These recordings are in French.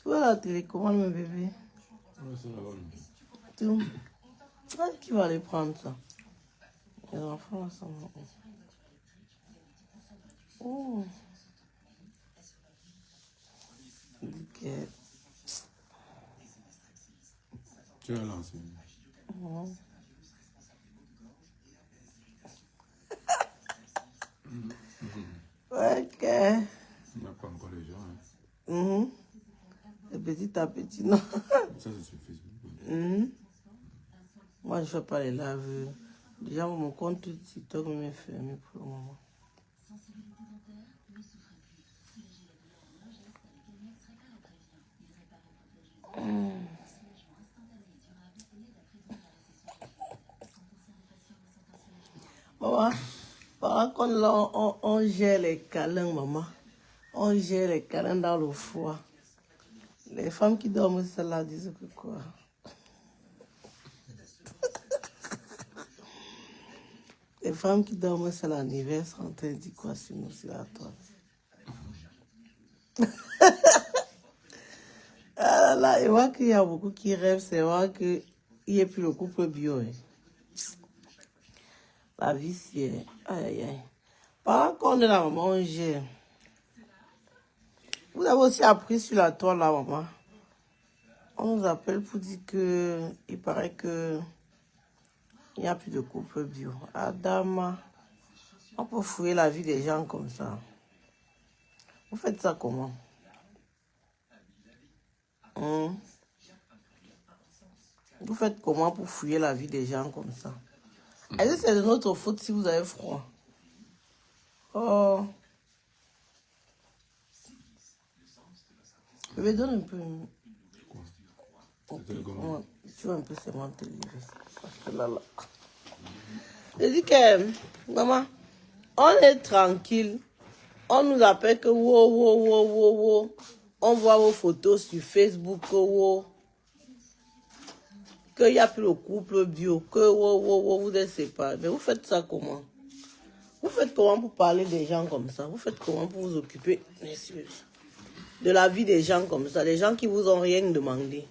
Tu vois la télécommande, mon bébé? Ouais, c'est la bonne. Tout. Qui va aller prendre ça? Les enfants, là, sont... Oh. Ok. Tu as lancé. Oh. Ok. Il n'y a pas encore les gens. Hein. De petit à petit, non. Ça, c'est sur Facebook. Moi, je ne fais pas les lives. Déjà, mon compte TikTok m'est fermé pour le moment. Maman, par contre, là, on gère les câlins, maman. On gère les câlins dans le foie. Les femmes qui dorment ça là disent que quoi? Les femmes qui dorment ça l'anniversaire sont en train de dire quoi sur nous, sur la toile. Ah là là, et vois qu'il y a beaucoup qui rêvent, c'est vrai qu'il n'y ait plus le couple bio. Hein. La vie, c'est... Aïe, aïe, aïe. Par contre, la maman, on gère. Vous avez aussi appris sur la toile, là, maman. On nous appelle pour dire que il paraît que il n'y a plus de couple bio. Adama, on peut fouiller la vie des gens comme ça. Vous faites ça comment? Vous faites comment pour fouiller la vie des gens comme ça? Est-ce que c'est de notre faute si vous avez froid? Oh. Je vais donner un peu. Quoi? Tu vois un peu seulement te livrer. Parce que là. Je dis que, maman, on est tranquille. On nous appelle que wow. On voit vos photos sur Facebook que wow. Qu'il n'y a plus le couple bio. Que wow, vous êtes séparés. Mais vous faites ça comment? Vous faites comment pour parler des gens comme ça? Vous faites comment pour vous occuper de la vie des gens comme ça? Les gens qui vous ont rien demandé.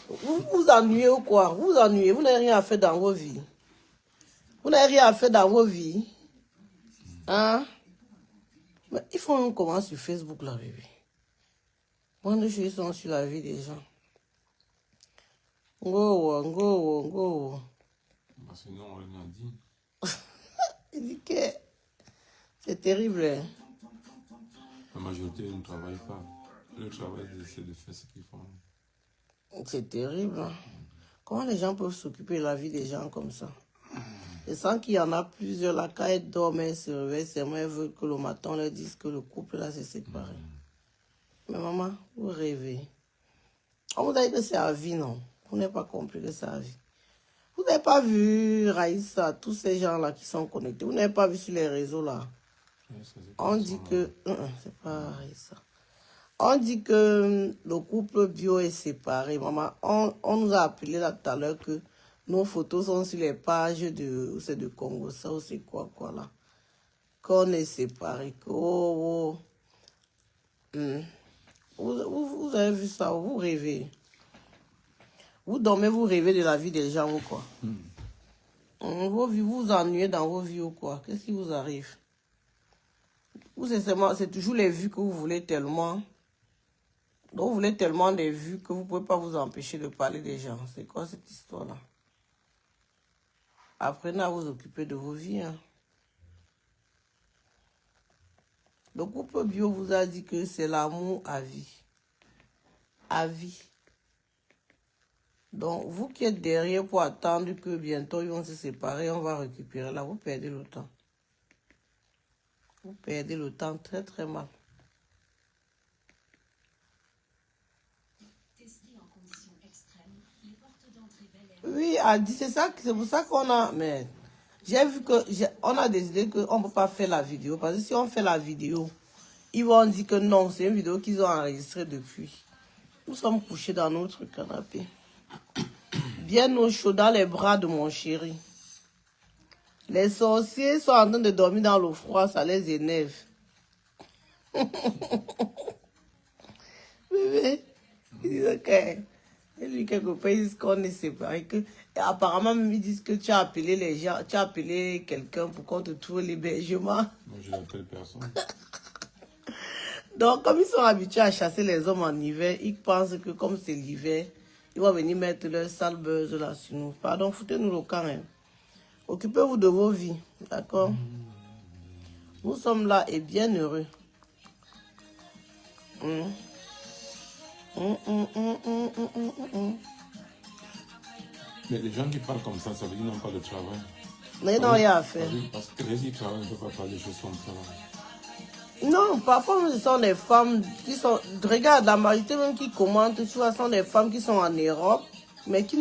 Vous vous ennuyez ou quoi? Vous vous ennuyez. Vous n'avez rien à faire dans vos vies. Vous n'avez rien à faire dans vos vies. Hein? Mais il faut qu'on commence sur Facebook, là, bébé. Moi, de choses sont sur la vie des gens. Go. Parce que non, on l'a dit. Il dit que c'est terrible. Hein? La majorité ne travaille pas. Le travail, c'est de faire ce qu'ils font. C'est terrible. Hein? Comment les gens peuvent s'occuper de la vie des gens comme ça? Et sans qu'il y en a plusieurs, là, quand elles dorment, elles se réveillent, c'est moi, elles veulent que le matin, on leur dise que le couple, là, s'est séparé. Mais maman, vous rêvez. On vous a dit que c'est à vie, non? Vous n'avez pas compris que c'est à vie. Vous n'avez pas vu Raïssa, tous ces gens-là qui sont connectés. Vous n'avez pas vu sur les réseaux, là. On dit que... c'est pas Raïssa. On dit que le couple bio est séparé. Maman, on nous a appelé là tout à l'heure que nos photos sont sur les pages de... C'est de Congo, ça ou c'est quoi, là. Qu'on est séparés. Vous avez vu ça, vous rêvez. Vous dormez, vous rêvez de la vie des gens ou quoi? Vos vies, vous vous ennuyez dans vos vies ou quoi? Qu'est-ce qui vous arrive? Ou c'est toujours les vues que vous voulez tellement. Donc vous voulez tellement des vues que vous ne pouvez pas vous empêcher de parler des gens. C'est quoi cette histoire-là? Apprenez à vous occuper de vos vies. Hein. Le couple bio vous a dit que c'est l'amour à vie. À vie. Donc, vous qui êtes derrière pour attendre que bientôt ils vont se séparer, on va récupérer. Là, vous perdez le temps. Vous perdez le temps très, très mal. Oui, c'est pour ça qu'on a... Mais j'ai vu que... On a décidé qu'on ne peut pas faire la vidéo. Parce que si on fait la vidéo, ils vont dire que non, c'est une vidéo qu'ils ont enregistrée depuis. Nous sommes couchés dans notre canapé. Bien au chaud dans les bras de mon chéri. Les sorciers sont en train de dormir dans le froid, ça les énerve. Bébé, disent que... Et lui, quelque part, ils disent qu'on est séparés. Et apparemment, même, ils disent que tu as appelé les gens, tu as appelé quelqu'un pour qu'on te trouve l'hébergement. Moi, je n'appelle personne. Donc, comme ils sont habitués à chasser les hommes en hiver, ils pensent que comme c'est l'hiver, ils vont venir mettre leur sale buzz là sur nous. Pardon, foutez-nous le camp. Hein. Occupez-vous de vos vies, d'accord? Nous sommes là et bien heureux. Mais les gens qui parlent comme ça veut dire qu'ils n'ont pas de travail. Mais ils n'ont rien à faire. Parce que les gens qui travaillent ne peuvent pas parler des choses comme ça. Non, parfois ce sont des femmes qui sont... Regarde, la majorité même qui commentent, tu vois, sont des femmes qui sont en Europe, mais qui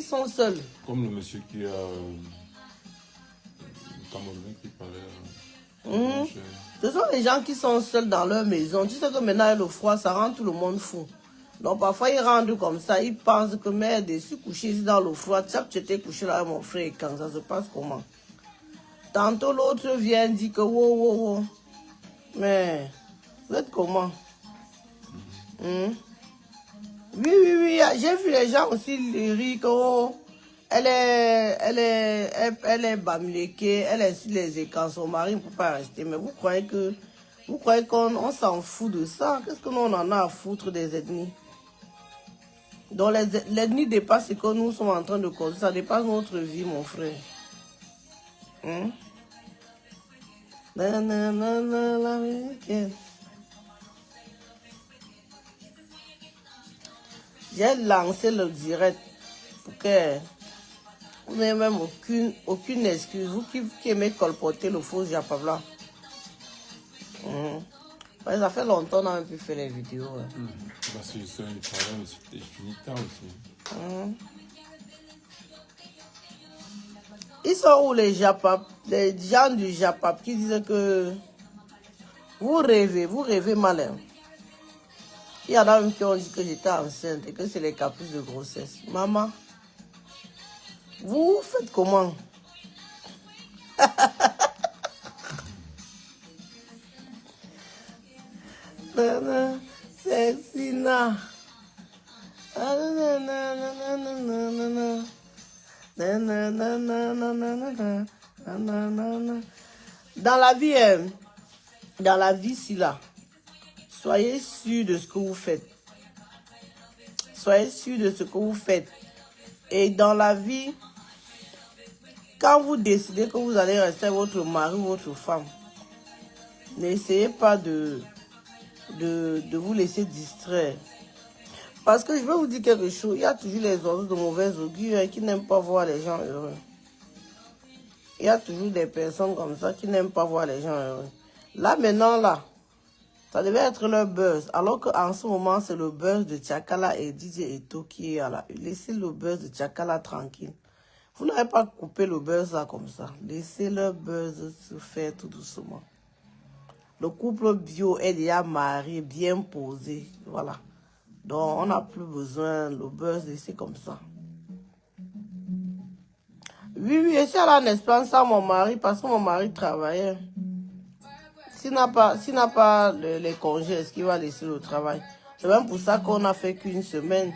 sont seules. Comme le monsieur qui a... le Camerounais qui parlait... Ce sont des gens qui sont seuls dans leur maison. Tu sais que maintenant, le froid, ça rend tout le monde fou. Donc parfois, ils rendent comme ça, ils pensent que merde, je suis couché ici dans le froid. Tu sais que tu étais couché là avec mon frère, quand ça se passe comment? Tantôt, l'autre vient dire que wow, wow, wow. Mais, vous êtes comment? Oui, j'ai vu les gens aussi rire que oh, elle est bamléquée, elle est sur les écrans, son mari ne peut pas rester. Mais vous croyez qu'on s'en fout de ça? Qu'est-ce que nous on en a à foutre des ethnies? Donc l'ethnie dépasse ce que nous sommes en train de causer, ça dépasse notre vie, mon frère. J'ai lancé le direct pour que vous n'ayez même aucune excuse. Vous qui aimez colporter le faux Japabla. Ouais, ça fait longtemps qu'on n'a même plus fait les vidéos. Ouais. Parce que je suis du travail, mais je finis tard aussi. Ils sont où les gens du Japap qui disent que vous rêvez malin. Il y en a même qui ont dit que j'étais enceinte et que c'est les caprices de grossesse. Maman, vous faites comment? Sexina. Dans la vie, si là, soyez sûr de ce que vous faites. Soyez sûr de ce que vous faites. Et dans la vie, quand vous décidez que vous allez rester avec votre mari ou votre femme, n'essayez pas de vous laisser distraire. Parce que je vais vous dire quelque chose, il y a toujours les oiseaux de mauvais augure qui n'aiment pas voir les gens heureux. Il y a toujours des personnes comme ça qui n'aiment pas voir les gens heureux. Là, maintenant, là, ça devait être leur buzz. Alors qu'en ce moment, c'est le buzz de Tchakala et DJ Eto qui est à la... Laissez le buzz de Tchakala tranquille. Vous n'avez pas coupé le buzz là comme ça. Laissez le buzz se faire tout doucement. Le couple bio est déjà marié, bien posé. Voilà. Donc, on n'a plus besoin le buzz, laissez comme ça. Oui, je suis allée en Espagne sans mon mari parce que mon mari travaillait. S'il n'a pas les congés, est-ce qu'il va laisser le travail? C'est même pour ça qu'on n'a fait qu'une semaine.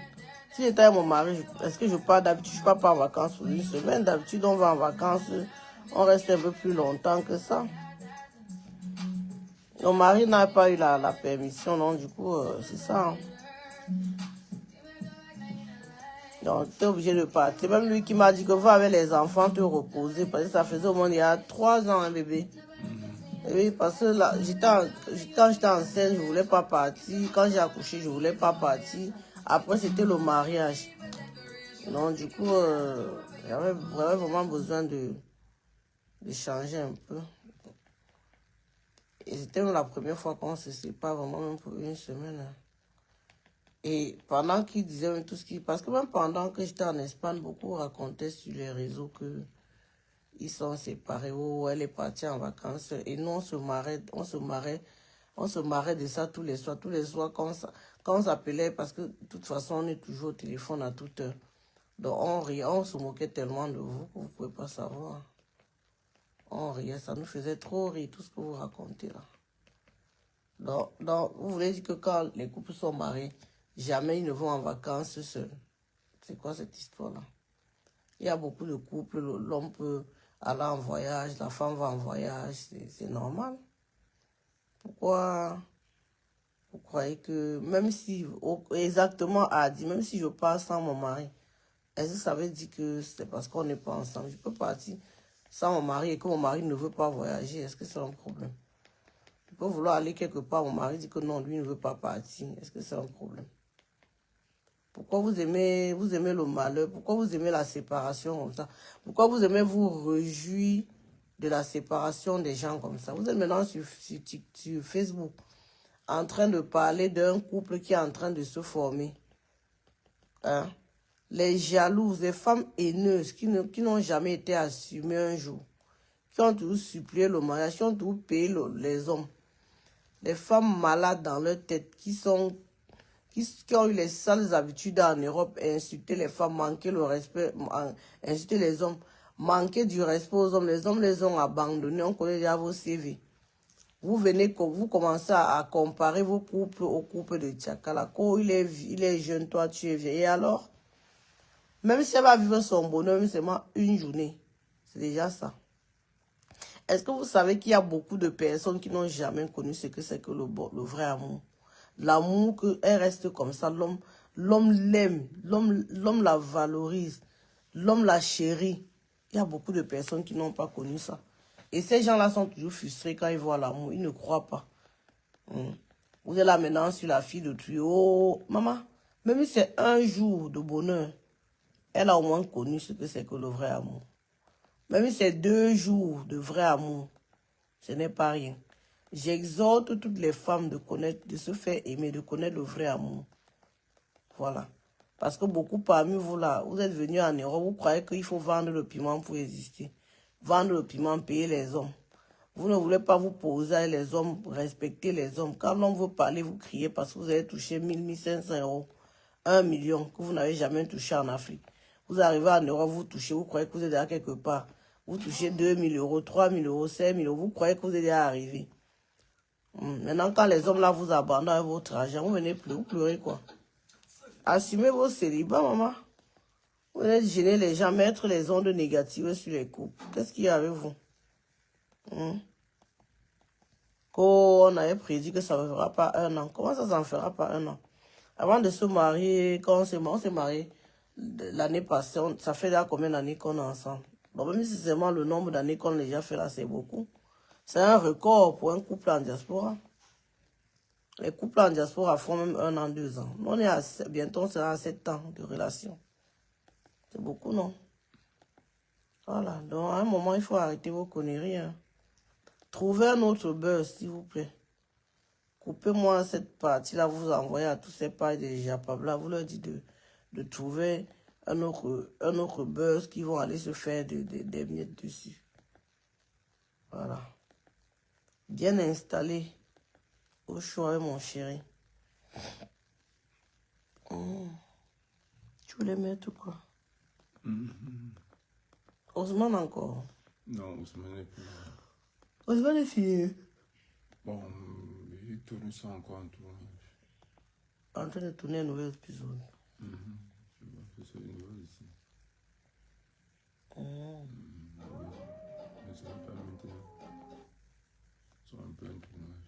Si j'étais avec mon mari, est-ce que je pars d'habitude? Je ne pars pas en vacances pour une semaine. D'habitude, on va en vacances, on reste un peu plus longtemps que ça. Mon mari n'a pas eu la permission, donc du coup, c'est ça. Donc, tu es obligé de partir. C'est même lui qui m'a dit que va avec les enfants te reposer. Parce que ça faisait au moins il y a 3 ans, un bébé. Et oui, parce que là, quand j'étais enceinte, je ne voulais pas partir. Quand j'ai accouché, je ne voulais pas partir. Après, c'était le mariage. Donc, du coup, j'avais vraiment besoin de changer un peu. Et c'était la première fois qu'on se sépare vraiment, même pour une semaine. Et pendant qu'il disait tout ce qui... Parce que même pendant que j'étais en Espagne, beaucoup racontaient sur les réseaux qu'ils sont séparés, ou elle est partie en vacances. Et nous, on se marrait de ça tous les soirs. Tous les soirs, quand on s'appelait, parce que de toute façon, on est toujours au téléphone à toute heure. Donc on riait, on se moquait tellement de vous que vous ne pouvez pas savoir. On riait, ça nous faisait trop rire, tout ce que vous racontez là. Donc vous voulez dire que quand les couples sont mariés, jamais ils ne vont en vacances seuls. C'est quoi cette histoire-là? Il y a beaucoup de couples, l'homme peut aller en voyage, la femme va en voyage, c'est normal. Pourquoi vous croyez que, même si, exactement a dit, même si je pars sans mon mari, est-ce que ça veut dire que c'est parce qu'on n'est pas ensemble? Je peux partir sans mon mari et que mon mari ne veut pas voyager. Est-ce que c'est un problème? Je peux vouloir aller quelque part, mon mari dit que non, lui ne veut pas partir. Est-ce que c'est un problème? Pourquoi vous aimez le malheur? Pourquoi vous aimez la séparation comme ça? Pourquoi vous aimez vous réjouir de la séparation des gens comme ça? Vous êtes maintenant sur Facebook en train de parler d'un couple qui est en train de se former. Hein? Les jalouses, les femmes haineuses qui n'ont jamais été assumées un jour, qui ont toujours supplié le mariage, qui ont toujours payé les hommes. Les femmes malades dans leur tête qui ont eu les sales habitudes en Europe, insulter les femmes, manquer le respect, insulter les hommes, manquer du respect aux hommes. Les hommes les ont abandonnés, on connaît déjà vos CV. Vous commencez à comparer vos couples au couple de Tchakala. Quand il est jeune, toi tu es vieille. Et alors, même si elle va vivre son bonheur, même seulement une journée, c'est déjà ça. Est-ce que vous savez qu'il y a beaucoup de personnes qui n'ont jamais connu ce que c'est que le vrai amour? L'amour, qu'elle reste comme ça, l'homme l'aime, l'homme la valorise, l'homme la chérit. Il y a beaucoup de personnes qui n'ont pas connu ça. Et ces gens-là sont toujours frustrés quand ils voient l'amour. Ils ne croient pas. Vous êtes là maintenant sur la fille de tuyau. Oh, maman, même si c'est un jour de bonheur, elle a au moins connu ce que c'est que le vrai amour. Même si c'est 2 jours de vrai amour, ce n'est pas rien. J'exhorte toutes les femmes de se faire aimer, de connaître le vrai amour. Voilà. Parce que beaucoup parmi vous là, vous êtes venus en Europe, vous croyez qu'il faut vendre le piment pour exister. Vendre le piment, payer les hommes. Vous ne voulez pas vous poser avec les hommes, respecter les hommes. Quand l'homme veut parler, vous criez parce que vous avez touché 1000, 1500 euros, 1 million que vous n'avez jamais touché en Afrique. Vous arrivez en Europe, vous touchez, vous croyez que vous êtes déjà quelque part. Vous touchez 2000 euros, 3000 euros, 5000 euros, vous croyez que vous êtes déjà arrivé. Maintenant, quand les hommes là vous abandonnent avec votre argent, vous venez pleurer, vous pleurez quoi? Assumez vos célibats, maman. Vous venez gêner les gens, mettre les ondes négatives sur les couples. Qu'est-ce qu'il y a avec vous? On avait prédit que ça ne fera pas 1 an. Comment ça ne fera pas 1 an? Avant de se marier, quand on s'est marié l'année passée, ça fait déjà combien d'années qu'on est ensemble? Donc même si c'est seulement le nombre d'années qu'on a déjà fait là, c'est beaucoup. C'est un record pour un couple en diaspora. Les couples en diaspora font même 1 an, 2 ans. Nous, bientôt, on sera à 7 ans de relation. C'est beaucoup, non? Voilà. Donc, à un moment, il faut arrêter vos conneries. Hein. Trouvez un autre buzz, s'il vous plaît. Coupez-moi cette partie-là, vous envoyez à tous ces pages de Japab là, vous leur dites de trouver un autre buzz qui vont aller se faire des miettes dessus. Voilà. Bien installé. Au chaud avec mon chéri. Tu voulais mettre quoi? Ousmane encore. Non, Ousmane n'est plus là. Ousmane est fini. Bon, il tourne ça encore en tournage. En train de tourner un nouvel épisode. Je vois que c'est une nouvelle ici. Mais ce n'est pas maintenant. C'est un peu un tournage.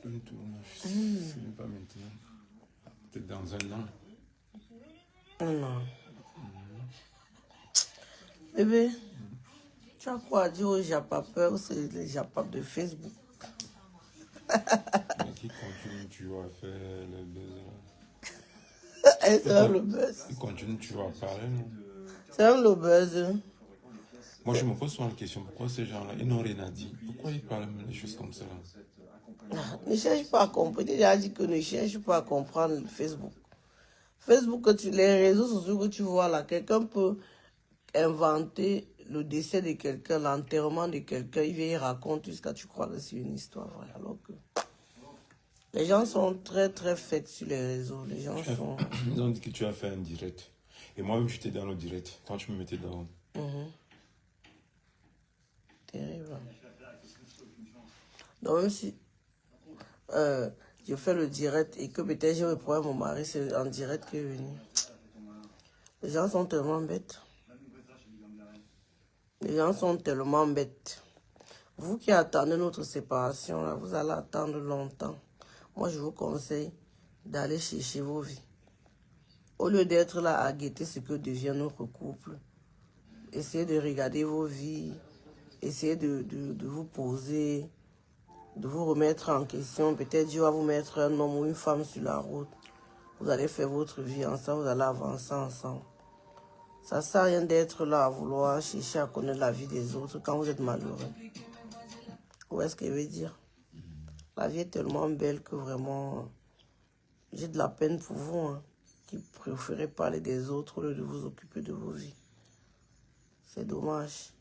Un tournage. Ce n'est pas maintenant. Peut-être dans 1 an. Non. Bébé, tu as quoi à dire aux japapeurs? C'est les japap de Facebook. Mais qui continue toujours à faire le buzz là? C'est un le buzz. Il continue toujours à parler, non? C'est un le buzz. Moi, je me pose souvent la question, pourquoi ces gens-là, ils n'ont rien à dire? Pourquoi ils parlent des choses comme ça là? Ne cherche pas à comprendre. Tu as dit que ne cherche pas à comprendre le Facebook. Facebook, les réseaux sociaux que tu vois là, quelqu'un peut inventer le décès de quelqu'un, l'enterrement de quelqu'un, il vient, il raconte jusqu'à tu crois que c'est une histoire vraie. Alors que les gens sont très très faits sur les réseaux. Les gens sont... Ils ont dit que tu as fait un direct. Et moi-même, j'étais dans le direct. Quand tu me mettais dans... Terrible. Donc même si je fais le direct et que peut-être j'ai répondu à mon mari, c'est en direct qu'il est venu. Les gens sont tellement bêtes. Les gens sont tellement bêtes. Vous qui attendez notre séparation, là, vous allez attendre longtemps. Moi, je vous conseille d'aller chercher vos vies. Au lieu d'être là à guetter ce que devient notre couple, essayez de regarder vos vies, essayez de vous poser, de vous remettre en question. Peut-être Dieu va vous mettre un homme ou une femme sur la route. Vous allez faire votre vie ensemble, vous allez avancer ensemble. Ça ne sert à rien d'être là à vouloir chercher à connaître la vie des autres quand vous êtes malheureux. Où est-ce que je veux dire? La vie est tellement belle que vraiment, j'ai de la peine pour vous, hein, qui préférez parler des autres au lieu de vous occuper de vos vies. C'est dommage.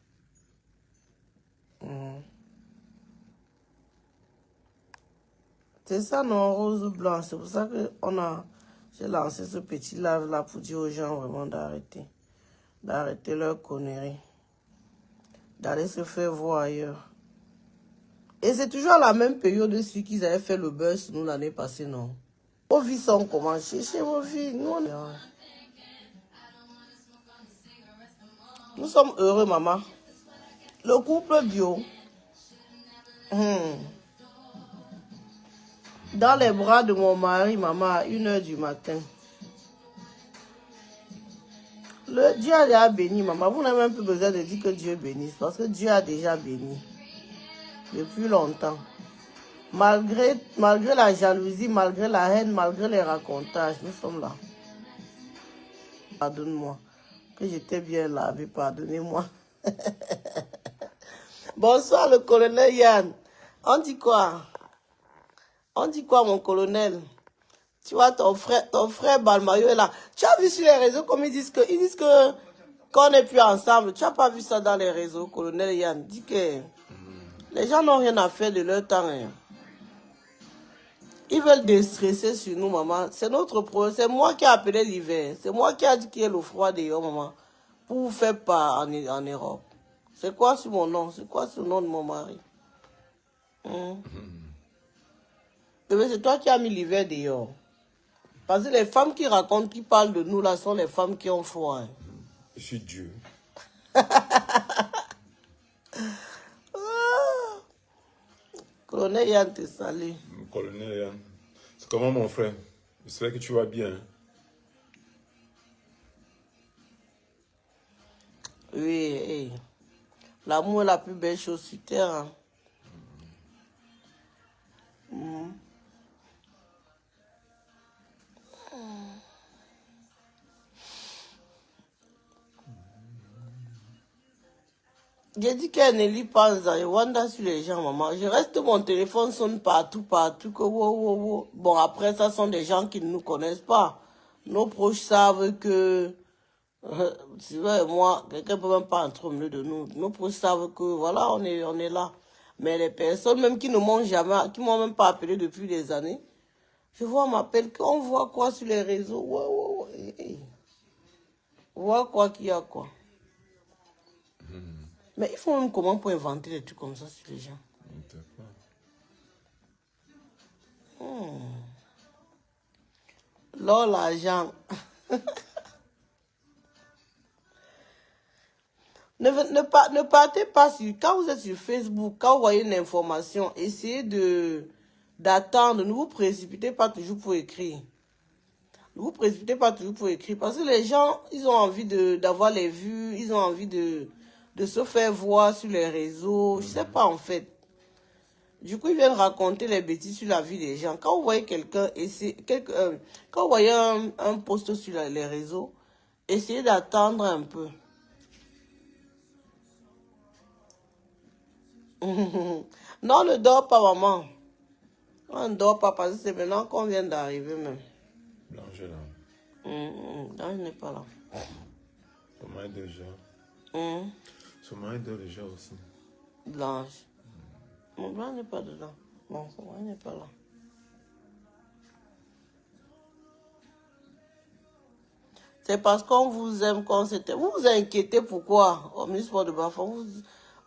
C'est ça, non, rose ou blanc. C'est pour ça que j'ai lancé ce petit live là pour dire aux gens vraiment d'arrêter. D'arrêter leur connerie. D'aller se faire voir ailleurs. Et c'est toujours à la même période aussi qu'ils avaient fait le buzz, nous, l'année passée, non? Vos vies sont comment? Cherchez vos vies. Nous sommes heureux, maman. Le couple bio. Dans les bras de mon mari, maman, à 1h du matin. Dieu a déjà béni, maman. Vous n'avez même plus besoin de dire que Dieu bénisse. Parce que Dieu a déjà béni. Depuis longtemps. Malgré la jalousie, malgré la haine, malgré les racontages, nous sommes là. Pardonne-moi. Que j'étais bien lavé, pardonnez-moi. Bonsoir, le colonel Yann. On dit quoi? On dit quoi, mon colonel? Tu vois, ton frère Balmayo est là. Tu as vu sur les réseaux comme ils disent que qu'on n'est plus ensemble. Tu n'as pas vu ça dans les réseaux, colonel Yann? Dit que les gens n'ont rien à faire de leur temps. Hein. Ils veulent déstresser sur nous, maman. C'est notre problème. C'est moi qui ai appelé l'hiver. C'est moi qui ai dit qu'il y a le froid dehors, maman. Pour vous faire part en Europe. C'est quoi sur mon nom? C'est quoi sur le nom de mon mari? C'est toi qui as mis l'hiver dehors. Parce que les femmes qui racontent, qui parlent de nous, là, sont les femmes qui ont froid. Hein. Je suis Dieu. Colonel Yann te salue. Colonel Yann. C'est comment, mon frère? J'espère que tu vas bien. Oui, l'amour est la plus belle chose sur terre. Hein. J'ai dit qu'elle ne lit pas Wanda sur les gens, maman. Je reste, mon téléphone sonne partout, que wow. Bon, après, ça sont des gens qui ne nous connaissent pas. Nos proches savent que, tu vois, moi, quelqu'un ne peut même pas entrer au milieu de nous. Nos proches savent que, voilà, on est là. Mais les personnes, même qui ne m'ont jamais, qui m'ont même pas appelé depuis des années, je vois, on m'appelle, on voit quoi sur les réseaux? On voit quoi qu'il y a, quoi. Mais ils font même comment pour inventer des trucs comme ça sur les gens? Là, l'argent. ne partez pas sur... Quand vous êtes sur Facebook, quand vous voyez une information, essayez d'attendre. Ne vous précipitez pas toujours pour écrire. Ne vous précipitez pas toujours pour écrire. Parce que les gens, ils ont envie d'avoir les vues. Ils ont envie de se faire voir sur les réseaux. Je ne sais pas en fait. Du coup, ils viennent raconter les bêtises sur la vie des gens. Quand vous voyez quelqu'un, quand vous voyez un post sur les réseaux, essayez d'attendre un peu. Non, ne dors pas, maman. On ne dort pas parce que c'est maintenant qu'on vient d'arriver même. Blanche est là. Blanche n'est pas là. Son mari dort déjà. Son mari dort déjà aussi. Blanche. Mon blanc n'est pas dedans. Non, son mari n'est pas là. C'est parce qu'on vous aime, qu'on s'était... Vous vous inquiétez pourquoi? Au ministre de Bafon,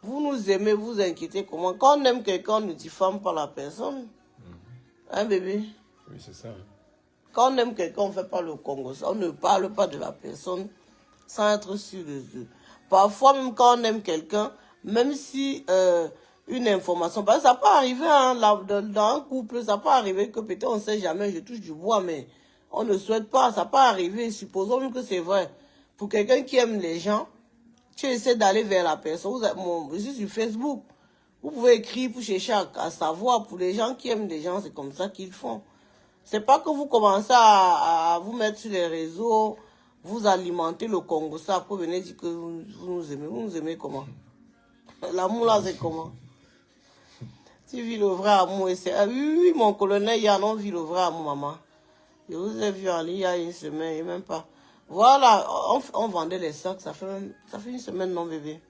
Vous nous aimez, vous inquiétez comment? Quand on aime quelqu'un, on ne diffame pas la personne. Hein, bébé? Oui, c'est ça. Hein. Quand on aime quelqu'un, on ne fait pas le Congo. On ne parle pas de la personne sans être sûr de eux. Parfois, même quand on aime quelqu'un, même si une information... Parce que ça peut arriver hein, dans un couple, ça peut arriver que peut-être on ne sait jamais, je touche du bois, mais on ne souhaite pas. Ça peut arriver, supposons même que c'est vrai. Pour quelqu'un qui aime les gens, tu essaies d'aller vers la personne. Je suis sur Facebook. Vous pouvez écrire pour chercher à savoir. Pour les gens qui aiment les gens, c'est comme ça qu'ils font. C'est pas que vous commencez à vous mettre sur les réseaux, vous alimenter le Congo, ça, pour venir dire que vous nous aimez. Vous nous aimez comment? L'amour là, c'est comment? Tu vis le vrai amour. Et ah, oui, mon colonel Yann, on vit le vrai amour, maman. Je vous ai vu en ligne il y a une semaine, et même pas. Voilà, on vendait les sacs, ça fait une semaine, non, bébé,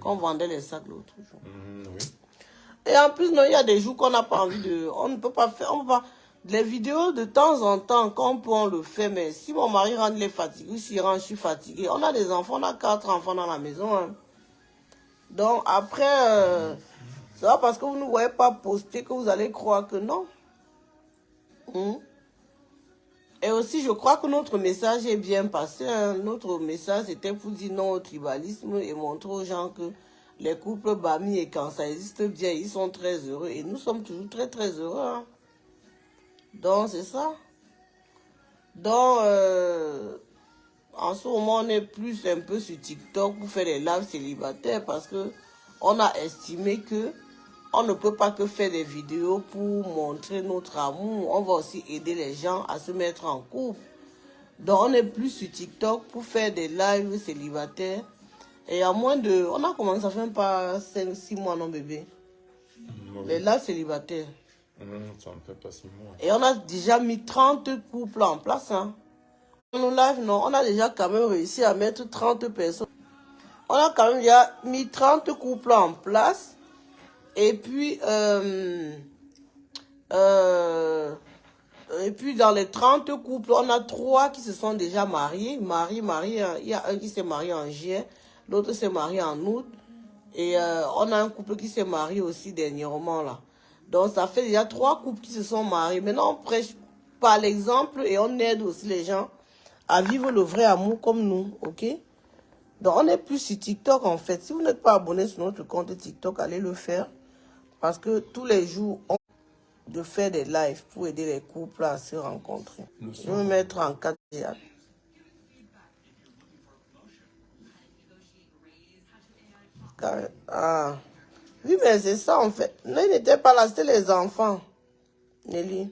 qu'on vendait les sacs l'autre jour. Oui. Et en plus, non, il y a des jours qu'on n'a pas envie de... On ne peut pas faire... On peut pas, les vidéos, de temps en temps, quand on peut, on le fait. Mais si mon mari rentre, il est fatigué. Si il rentre, je suis fatiguée. On a des enfants, on a 4 enfants dans la maison. Hein. Donc, après, c'est pas parce que vous ne voyez pas poster que vous allez croire que non. Et aussi, je crois que notre message est bien passé. Hein. Notre message, c'était pour dire non au tribalisme et montrer aux gens que les couples Bami et quand ça existe bien, ils sont très heureux. Et nous sommes toujours très, très heureux. Hein. Donc, c'est ça. Donc, en ce moment, on est plus un peu sur TikTok pour faire des lives célibataires parce que on a estimé que on ne peut pas que faire des vidéos pour montrer notre amour. On va aussi aider les gens à se mettre en couple. Donc, on est plus sur TikTok pour faire des lives célibataires. Et à moins de... On a commencé, ça fait même pas 5-6 mois, non, bébé? Oui. Les lives célibataires. Ça ne fait pas 6 mois. Et on a déjà mis 30 couples en place. Hein. Dans nos lives, non, on a déjà quand même réussi à mettre 30 personnes. On a quand même déjà mis 30 couples en place. Et puis, dans les 30 couples, on a 3 qui se sont déjà mariés. Il y a un qui s'est marié en juillet, l'autre s'est marié en août. Et on a un couple qui s'est marié aussi dernièrement là. Donc ça fait déjà 3 couples qui se sont mariés. Maintenant, on prêche par l'exemple et on aide aussi les gens à vivre le vrai amour comme nous, ok? Donc on est plus sur TikTok en fait. Si vous n'êtes pas abonné sur notre compte TikTok, allez le faire. Parce que tous les jours, on de faire des lives pour aider les couples à se rencontrer. Je vais me mettre en 4 théâtres. Ah. Oui, mais c'est ça en fait. Non, il n'était pas là, c'était les enfants. Nelly.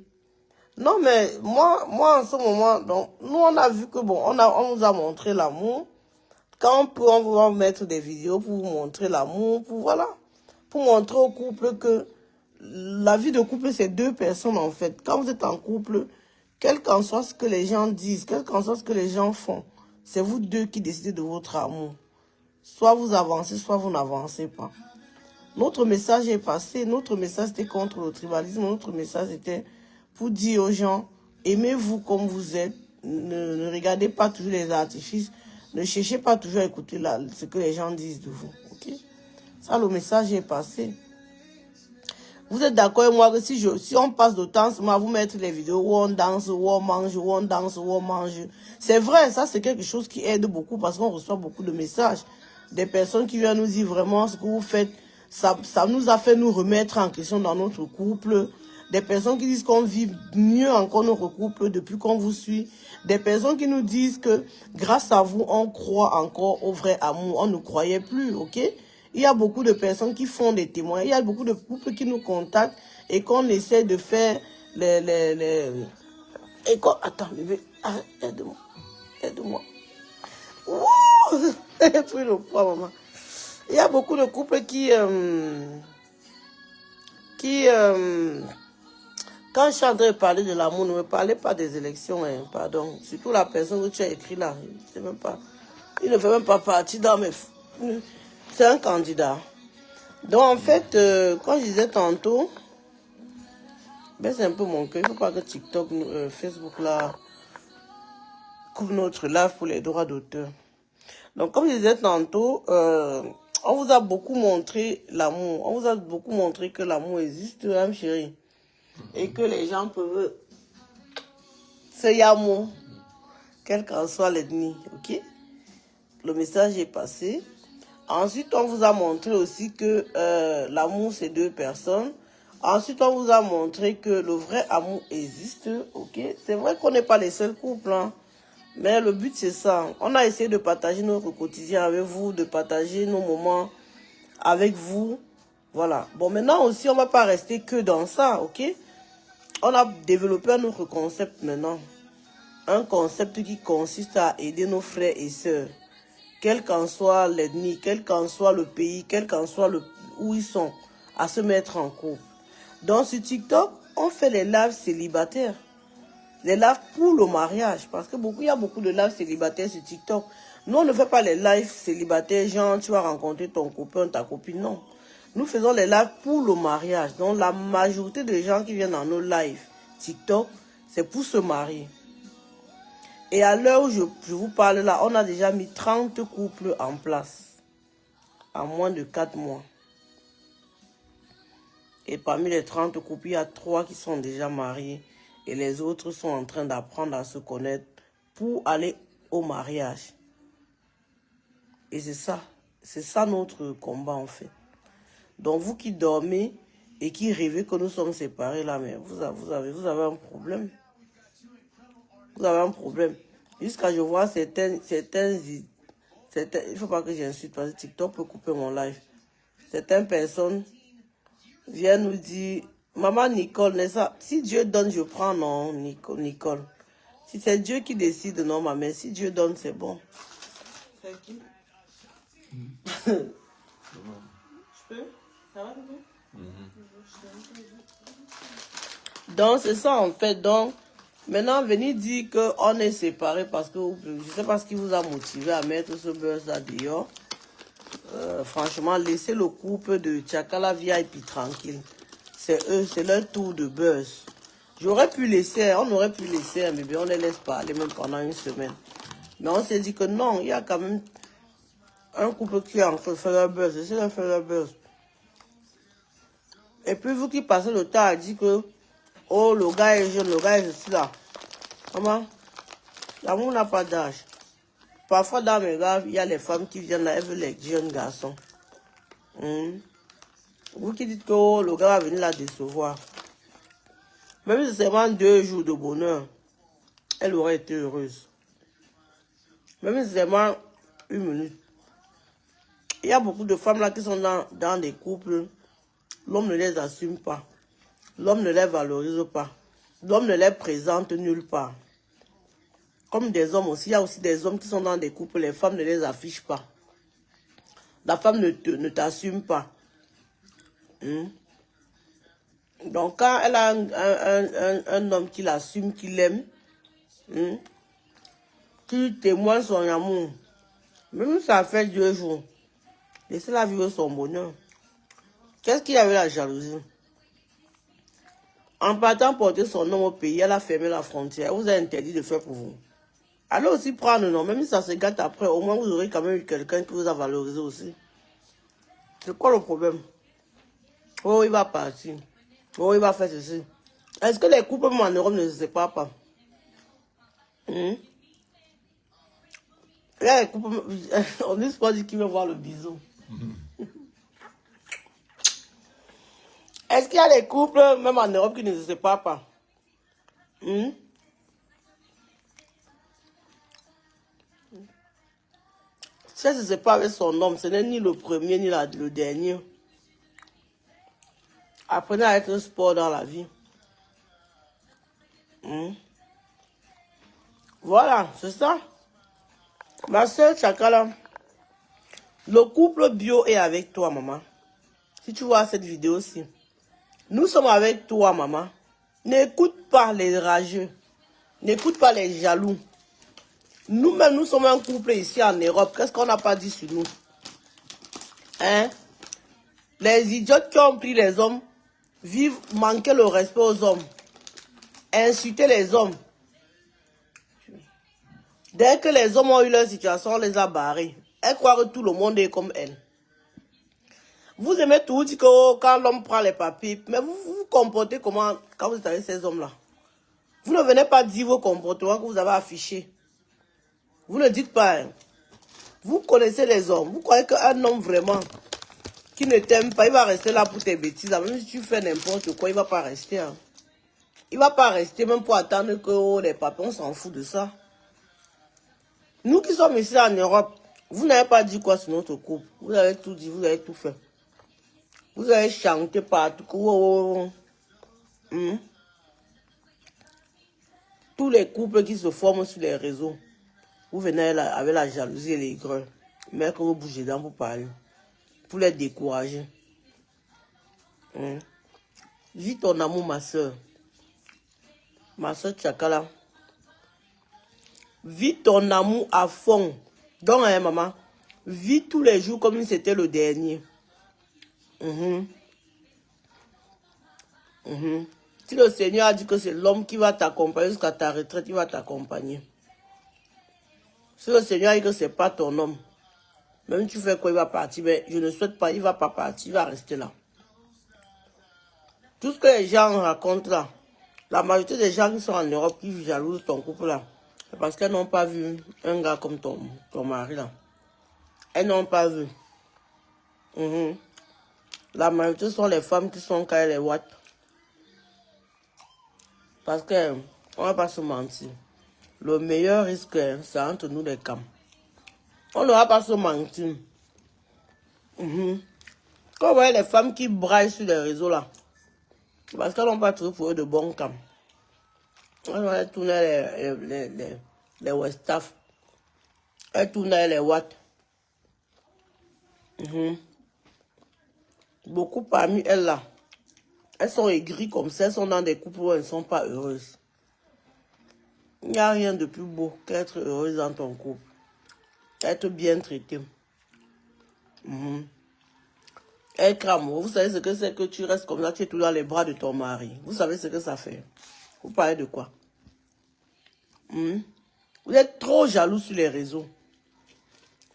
Non, mais moi en ce moment, donc, nous on a vu que bon, on nous a montré l'amour. Quand on peut, on va mettre des vidéos pour vous montrer l'amour, pour montrer au couple que la vie de couple, c'est 2 personnes en fait. Quand vous êtes en couple, quel qu'en soit ce que les gens disent, quel qu'en soit ce que les gens font, c'est vous 2 qui décidez de votre amour. Soit vous avancez, soit vous n'avancez pas. Notre message est passé. Notre message était contre le tribalisme. Notre message était pour dire aux gens, aimez-vous comme vous êtes. Ne regardez pas toujours les artifices. Ne cherchez pas toujours à écouter ce que les gens disent de vous. Okay? Ça, le message est passé. Vous êtes d'accord avec moi que si on passe de temps à vous mettre les vidéos où on danse, où on mange, où on danse, où on mange. C'est vrai, ça c'est quelque chose qui aide beaucoup parce qu'on reçoit beaucoup de messages. Des personnes qui viennent nous dire vraiment ce que vous faites. Ça nous a fait nous remettre en question dans notre couple. Des personnes qui disent qu'on vit mieux encore notre couple depuis qu'on vous suit. Des personnes qui nous disent que grâce à vous, on croit encore au vrai amour. On ne croyait plus, ok? Il y a beaucoup de personnes qui font des témoins. Il y a beaucoup de couples qui nous contactent et qu'on essaie de faire Et quand... Attends, bébé, aide-moi. Aide-moi. J'ai pris le poids, maman. Il y a beaucoup de couples quand je suis en train de parler de l'amour, ne me parlez pas des élections, hein, pardon. Surtout la personne que tu as écrit là. Il ne fait même pas partie dans mes... C'est un candidat. Donc en fait, quand je disais tantôt, ben c'est un peu mon cœur. Il ne faut pas que TikTok, Facebook là, coupe notre live pour les droits d'auteur. Donc comme je disais tantôt, On vous a beaucoup montré l'amour. On vous a beaucoup montré que l'amour existe, hein, chérie. Et que les gens peuvent se yamo, quelle qu'en soit l'ethnie, ok? Le message est passé. Ensuite, on vous a montré aussi que l'amour, c'est 2 personnes. Ensuite, on vous a montré que le vrai amour existe, ok? C'est vrai qu'on n'est pas les seuls couples, hein, mais le but, c'est ça. On a essayé de partager notre quotidien avec vous, de partager nos moments avec vous. Voilà. Bon, maintenant aussi, on ne va pas rester que dans ça, ok? On a développé un autre concept maintenant. Un concept qui consiste à aider nos frères et sœurs, quelle qu'en soit l'ethnie, quel qu'en soit le pays, quel qu'en soit où ils sont, à se mettre en couple. Donc sur TikTok, on fait les lives célibataires. Les lives pour le mariage. Parce que il y a beaucoup de lives célibataires sur TikTok. Nous, on ne fait pas les lives célibataires, genre tu vas rencontrer ton copain, ta copine, non. Nous faisons les lives pour le mariage. Donc la majorité des gens qui viennent dans nos lives TikTok, c'est pour se marier. Et à l'heure où je vous parle là, on a déjà mis 30 couples en place. En moins de 4 mois. Et parmi les 30 couples, il y a 3 qui sont déjà mariés. Et les autres sont en train d'apprendre à se connaître pour aller au mariage. Et c'est ça. C'est ça notre combat en fait. Donc vous qui dormez et qui rêvez que nous sommes séparés là, mais vous avez un problème. Vous avez un problème. Jusqu'à je vois certaines, il ne faut pas que j'insulte parce que TikTok peut couper mon live. Certaines personnes viennent nous dire, maman Nicole, n'est-ce pas? Si Dieu donne, je prends, non, Nicole. Si c'est Dieu qui décide, non, ma mère, si Dieu donne, c'est bon. C'est qui? Je peux? Ça va, donc, c'est ça en fait. Donc, maintenant, venez dire qu'on est séparés parce que je ne sais pas ce qui vous a motivé à mettre ce buzz là dehors. Franchement, laissez le couple de Tchakala VIP tranquille. C'est eux, c'est leur tour de buzz. J'aurais pu laisser, on aurait pu laisser un bébé, on les laisse parler même pendant une semaine. Mais on s'est dit que non, il y a quand même un couple qui est en train de faire leur buzz. Essayez de faire leur buzz. Et puis vous qui passez le temps à dire que oh, le gars est jeune, le gars est juste là. Comment? L'amour n'a pas d'âge. Parfois, dans mes gars, il y a les femmes qui viennent là, elles veulent les jeunes garçons. Vous qui dites que oh, le gars va venir la décevoir. Même si c'est seulement 2 jours de bonheur, elle aurait été heureuse. Même si c'est seulement 1 minute. Il y a beaucoup de femmes là qui sont dans des couples. L'homme ne les assume pas. L'homme ne les valorise pas. L'homme ne les présente nulle part. Comme des hommes aussi, il y a aussi des hommes qui sont dans des couples, les femmes ne les affichent pas. La femme ne t'assume pas. Donc quand elle a un homme qui l'assume, qui l'aime, qui témoigne son amour, même si ça fait 2 jours, laissez-la vivre son bonheur. Qu'est-ce qu'il y avait la jalousie? En partant porter son nom au pays, elle a fermé la frontière. Elle vous a interdit de faire pour vous. Allez aussi prendre le nom, même si ça se gâte après, au moins vous aurez quand même eu quelqu'un qui vous a valorisé aussi. C'est quoi le problème? Oh, il va partir. Oh, il va faire ceci. Est-ce que les couples en Europe ne se séparent pas? Il y a les couples, on ne pas dire qu'il veut voir le bison. Est-ce qu'il y a des couples, même en Europe, qui ne se séparent pas? Si elle ne se sépare avec son homme, ce n'est ni le premier ni le dernier. Apprenez à être sport dans la vie. Voilà, c'est ça. Ma soeur Tchakala, le couple bio est avec toi, maman. Si tu vois cette vidéo-ci, nous sommes avec toi, maman. N'écoute pas les rageux. N'écoute pas les jaloux. Nous-mêmes, nous sommes un couple ici en Europe. Qu'est-ce qu'on n'a pas dit sur nous? Hein? Les idiotes qui ont pris les hommes vivent, manquer le respect aux hommes. Insulter les hommes. Dès que les hommes ont eu leur situation, on les a barrés. Elles croient que tout le monde est comme elles. Vous aimez tout dire que oh, quand l'homme prend les papiers, mais vous vous comportez comment quand vous êtes avec ces hommes-là? Vous ne venez pas dire vos comportements que vous avez affichés. Vous ne dites pas. Hein. Vous connaissez les hommes. Vous croyez qu'un homme vraiment qui ne t'aime pas, il va rester là pour tes bêtises. Même si tu fais n'importe quoi, il ne va pas rester. Hein. Il ne va pas rester même pour attendre que oh, les papiers, on s'en fout de ça. Nous qui sommes ici en Europe, vous n'avez pas dit quoi sur notre couple. Vous avez tout dit, vous avez tout fait. Vous avez chanté partout. Oh, oh, oh. Tous les couples qui se forment sur les réseaux, vous venez là avec la jalousie et l'aigreur. Mais que vous bougez dans pour parler. Pour les décourager. Vis ton amour, ma soeur. Ma soeur Tchakala. Vis ton amour à fond. Donc, hein, maman, vis tous les jours comme si c'était le dernier. Si le Seigneur a dit que c'est l'homme qui va t'accompagner jusqu'à ta retraite, il va t'accompagner. Si le Seigneur a dit que ce n'est pas ton homme, même tu fais quoi, il va partir, mais je ne souhaite pas, il ne va pas partir, il va rester là. Tout ce que les gens racontent là, la majorité des gens qui sont en Europe, qui jalousent ton couple là, c'est parce qu'elles n'ont pas vu un gars comme ton mari là. Elles n'ont pas vu. La majorité sont les femmes qui sont quand les watts. Parce que, on ne va pas se mentir. Le meilleur risque, c'est entre nous les camps. On ne va pas se mentir. Quand vous voyez les femmes qui braillent sur les réseaux là, parce qu'elles n'ont pas trouvé pour eux de bons camps. Elles vont tourner les Westaf. Elles tournent les watts. Beaucoup parmi elles là, elles sont aigries comme ça, elles sont dans des couples où elles ne sont pas heureuses. Il n'y a rien de plus beau qu'être heureuse dans ton couple. Être bien traité. Être amoureux. Vous savez ce que c'est que tu restes comme ça, tu es tout dans les bras de ton mari. Vous savez ce que ça fait. Vous parlez de quoi? Vous êtes trop jaloux sur les réseaux.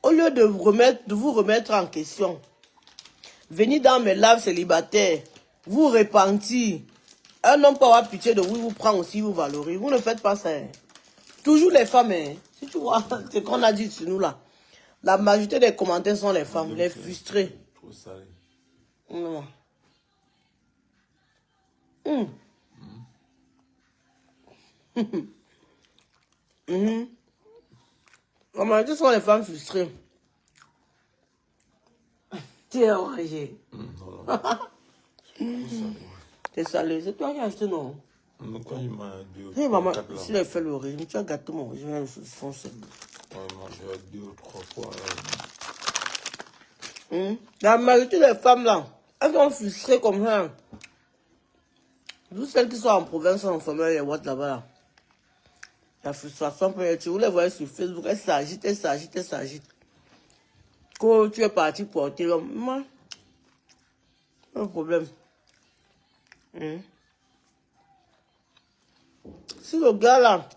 Au lieu de vous remettre en question, venez dans mes lives célibataires, vous repentir. Un homme peut avoir pitié de vous, il vous prend aussi, il vous valorise. Vous ne faites pas ça. Hein. Toujours les femmes, hein. Si tu vois ce qu'on a dit sur nous là, la majorité des commentaires sont les femmes, les frustrées. Trop salé. Non. La majorité sont les femmes frustrées. Tu es orangé. C'est salé. C'est toi qui as acheté, non? Mais quand il m'a dit... Hey, maman, si elle fait le régime, tu as gâté mon régime, je suis foncé. Ouais, moi, j'ai 2 ou 3 fois. La majorité des femmes, là, elles sont frustrées comme ça. Toutes celles qui sont en province, en famille, les watts là-bas, là. La frustration peut être... Vous les voyez sur Facebook, elles s'agitent, elles s'agitent, elles s'agitent. Quand tu es parti porter l'homme, moi, pas de problème. Si le gars là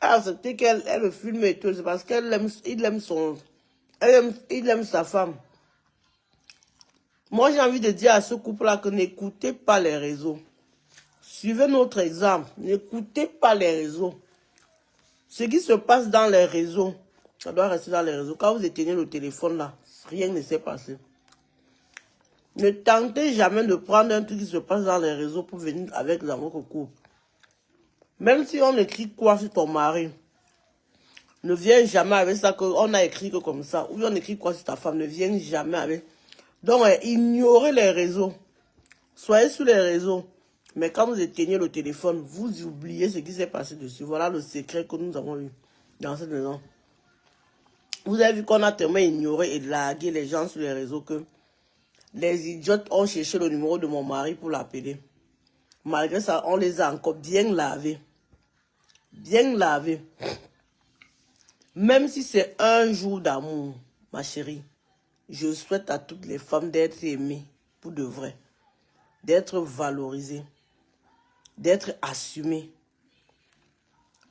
a accepté qu'elle le filme et tout, c'est parce qu'il aime, il aime sa femme. Moi, j'ai envie de dire à ce couple-là que n'écoutez pas les réseaux. Suivez notre exemple. N'écoutez pas les réseaux. Ce qui se passe dans les réseaux, ça doit rester dans les réseaux. Quand vous éteignez le téléphone là, rien ne s'est passé. Ne tentez jamais de prendre un truc qui se passe dans les réseaux pour venir avec dans votre couple. Même si on écrit quoi sur ton mari, ne viens jamais avec ça qu'on a écrit que comme ça. Ou on écrit quoi sur ta femme, ne viens jamais avec. Donc, ignorez les réseaux. Soyez sur les réseaux. Mais quand vous éteignez le téléphone, vous oubliez ce qui s'est passé dessus. Voilà le secret que nous avons eu dans cette maison. Vous avez vu qu'on a tellement ignoré et largué les gens sur les réseaux que les idiotes ont cherché le numéro de mon mari pour l'appeler. Malgré ça, on les a encore bien lavés. Bien lavés. Même si c'est un jour d'amour, ma chérie, je souhaite à toutes les femmes d'être aimées pour de vrai. D'être valorisées. D'être assumées.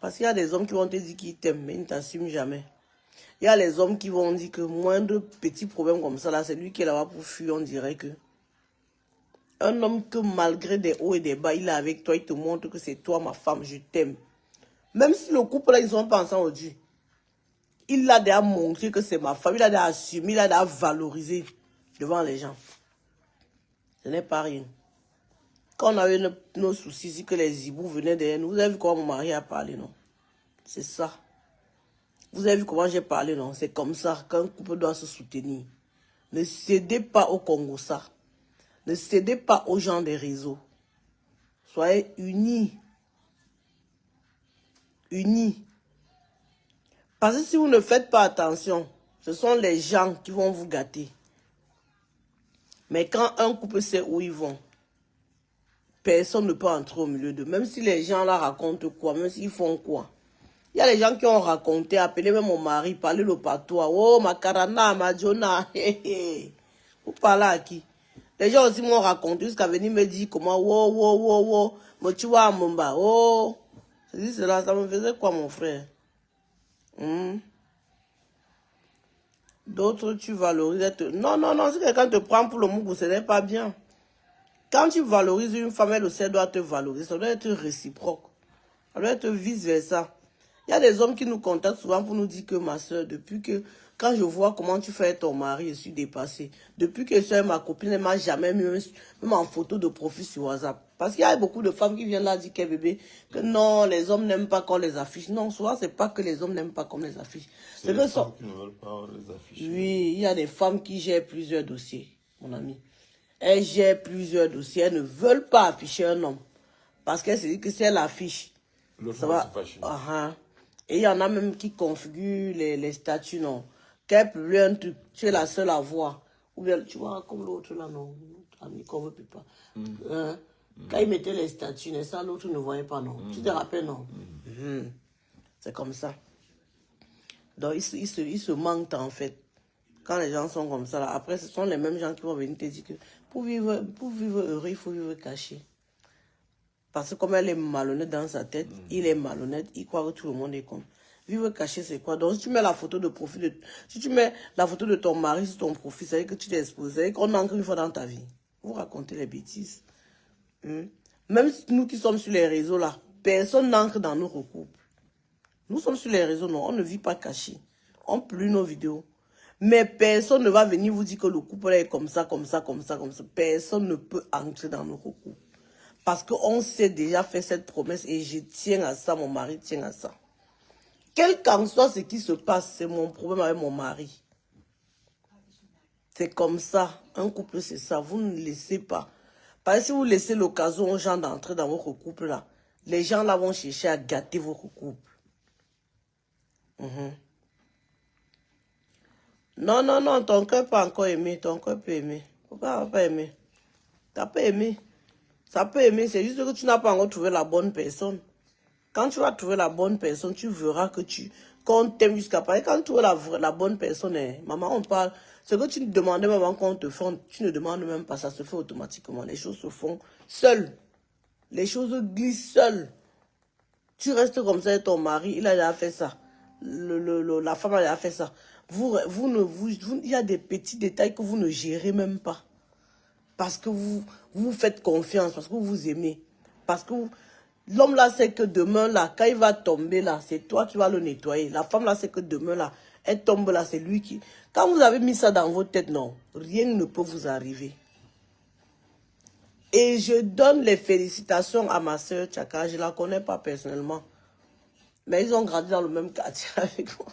Parce qu'il y a des hommes qui vont te dire qu'ils t'aiment, mais ils ne t'assument jamais. Il y a les hommes qui vont dire que moindre petit problème comme ça, là, c'est lui qui est là-bas pour fuir, on dirait que Un homme que malgré des hauts et des bas, il est avec toi, il te montre que c'est toi ma femme, je t'aime. Même si le couple là, ils sont pas ensemble aujourd'hui. Il a déjà montré que c'est ma femme, il a déjà assumé, il a déjà valorisé devant les gens. Ce n'est pas rien. Quand on avait nos soucis, si que les hiboux venaient derrière nous, vous avez vu comment mon mari a parlé, non? C'est ça. Vous avez vu comment j'ai parlé, non? C'est comme ça qu'un couple doit se soutenir. Ne cédez pas au Congo, ça. Ne cédez pas aux gens des réseaux. Soyez unis. Unis. Parce que si vous ne faites pas attention, ce sont les gens qui vont vous gâter. Mais quand un couple sait où ils vont, personne ne peut entrer au milieu d'eux. Même si les gens là racontent quoi, même s'ils font quoi. Il y a des gens qui ont raconté, appelé même mon mari, parlé le patois. Oh, ma carana, ma jona. Vous parlez à qui? Les gens aussi m'ont raconté jusqu'à venir me dire comment, mais tu vois, Mumba, oh. Je dis cela, ça me faisait quoi, mon frère? D'autres, tu valorises. Non, non, non, si quelqu'un te prend pour le mougou, ce n'est pas bien. Quand tu valorises une femme, elle aussi doit te valoriser. Ça doit être réciproque. Ça doit être vice-versa. Il y a des hommes qui nous contactent souvent pour nous dire que ma soeur, depuis que, quand je vois comment tu fais ton mari, je suis dépassée. Depuis que je suis ma copine, elle ne m'a jamais mis même en photo de profil sur WhatsApp. Parce qu'il y a beaucoup de femmes qui viennent là dire que bébé, que non, les hommes n'aiment pas qu'on les affiche. Non, souvent, c'est pas que les hommes n'aiment pas qu'on les affiche. C'est les femmes qui ne veulent pas les afficher. Oui, il y a des femmes qui gèrent plusieurs dossiers, mon ami. Elles gèrent plusieurs dossiers, elles ne veulent pas afficher un homme. Parce qu'elles se disent que si elles affichent, ça va se fâcher. Et il y en a même qui configurent les statuts, non. Qu'elle publie un truc, tu es la seule à voir. Ou bien, tu vois, comme l'autre là, non. Ami qu'on ne veut plus pas. Quand ils mettaient les statuts, ça, l'autre ne voyait pas, non. Tu te rappelles, non. C'est comme ça. Donc, ils se mentent, en fait. Quand les gens sont comme ça, là, après, ce sont les mêmes gens qui vont venir te dire que pour vivre heureux, il faut vivre caché. Parce que comme elle est malhonnête dans sa tête, il est malhonnête, il croit que tout le monde est con. Vivre caché, c'est quoi? Donc, si tu mets la photo de profil, si tu mets la photo de ton mari sur ton profil, ça veut dire que tu t'es exposé, ça veut dire qu'on manque une fois dans ta vie. Vous racontez les bêtises. Même nous qui sommes sur les réseaux, là, personne n'entre dans nos recoupes. Nous sommes sur les réseaux, non, on ne vit pas caché. On publie nos vidéos. Mais personne ne va venir vous dire que le couple est comme ça, comme ça, comme ça, comme ça. Personne ne peut entrer dans nos recoupes. Parce qu'on s'est déjà fait cette promesse et je tiens à ça, mon mari tient à ça. Quel qu'en soit ce qui se passe, c'est mon problème avec mon mari. C'est comme ça. Un couple, c'est ça. Vous ne laissez pas. Parce que si vous laissez l'occasion aux gens d'entrer dans votre couple, là, les gens là vont chercher à gâter votre couple. Non, non, non, ton cœur n'a pas encore aimé. Ton cœur peut aimer. Pourquoi pas aimer? Tu n'as pas aimé. Ça peut aimer, c'est juste que tu n'as pas encore trouvé la bonne personne. Quand tu vas trouver la bonne personne, tu verras que qu'on t'aime jusqu'à pareil. Quand tu trouves la bonne personne, maman, on parle. Ce que tu demandais même qu'on te fasse, tu ne demandes même pas, ça se fait automatiquement. Les choses se font seules. Les choses glissent seules. Tu restes comme ça et ton mari, il a déjà fait ça. La femme a déjà fait ça. Il y a des petits détails que vous ne gérez même pas. Parce que vous faites confiance, parce que vous vous aimez. Parce que l'homme là sait que demain là, quand il va tomber là, c'est toi qui vas le nettoyer. La femme là sait que demain là, elle tombe là, c'est lui qui... Quand vous avez mis ça dans vos têtes, non, rien ne peut vous arriver. Et je donne les félicitations à ma soeur Tchaka, je ne la connais pas personnellement. Mais ils ont grandi dans le même quartier avec moi.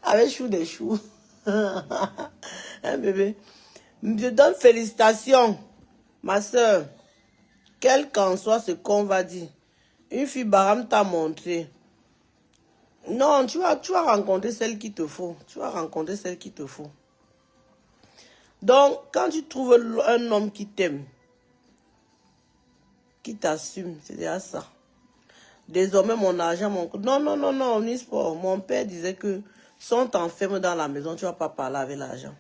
Avec chou des choux. Hein, bébé? Je donne félicitations, ma soeur. Quel qu'en soit ce qu'on va dire. Une fille Baram t'a montré. Non, tu vas rencontrer celle qu'il te faut. Tu vas rencontrer celle qu'il te faut. Donc, quand tu trouves un homme qui t'aime, qui t'assume, c'est déjà ça. Désormais, mon argent, mon... Non, non, non, non, Omnisport. Mon père disait que si on t'enferme dans la maison, tu ne vas pas parler avec l'argent.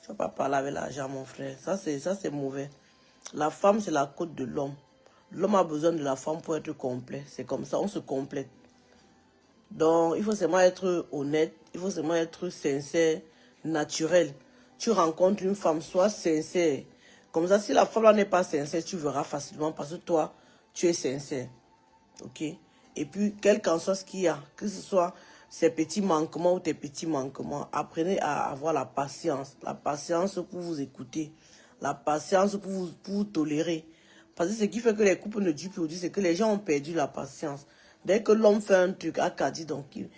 Tu ne vas pas parler avec l'argent, mon frère. Ça, c'est mauvais. La femme, c'est la côte de l'homme. L'homme a besoin de la femme pour être complet. C'est comme ça, on se complète. Donc, il faut seulement être honnête. Il faut seulement être sincère, naturel. tu rencontres une femme, sois sincère. Comme ça, si la femme là n'est pas sincère, tu verras facilement parce que toi, tu es sincère. Ok? Et puis, quel qu'en soit ce qu'il y a, que ce soit ces petits manquements ou tes petits manquements, apprenez à avoir la patience. La patience pour vous écouter. La patience pour vous tolérer. Parce que ce qui fait que les couples ne durent plus aujourd'hui, c'est que les gens ont perdu la patience. Dès que l'homme fait un truc, dis donc, il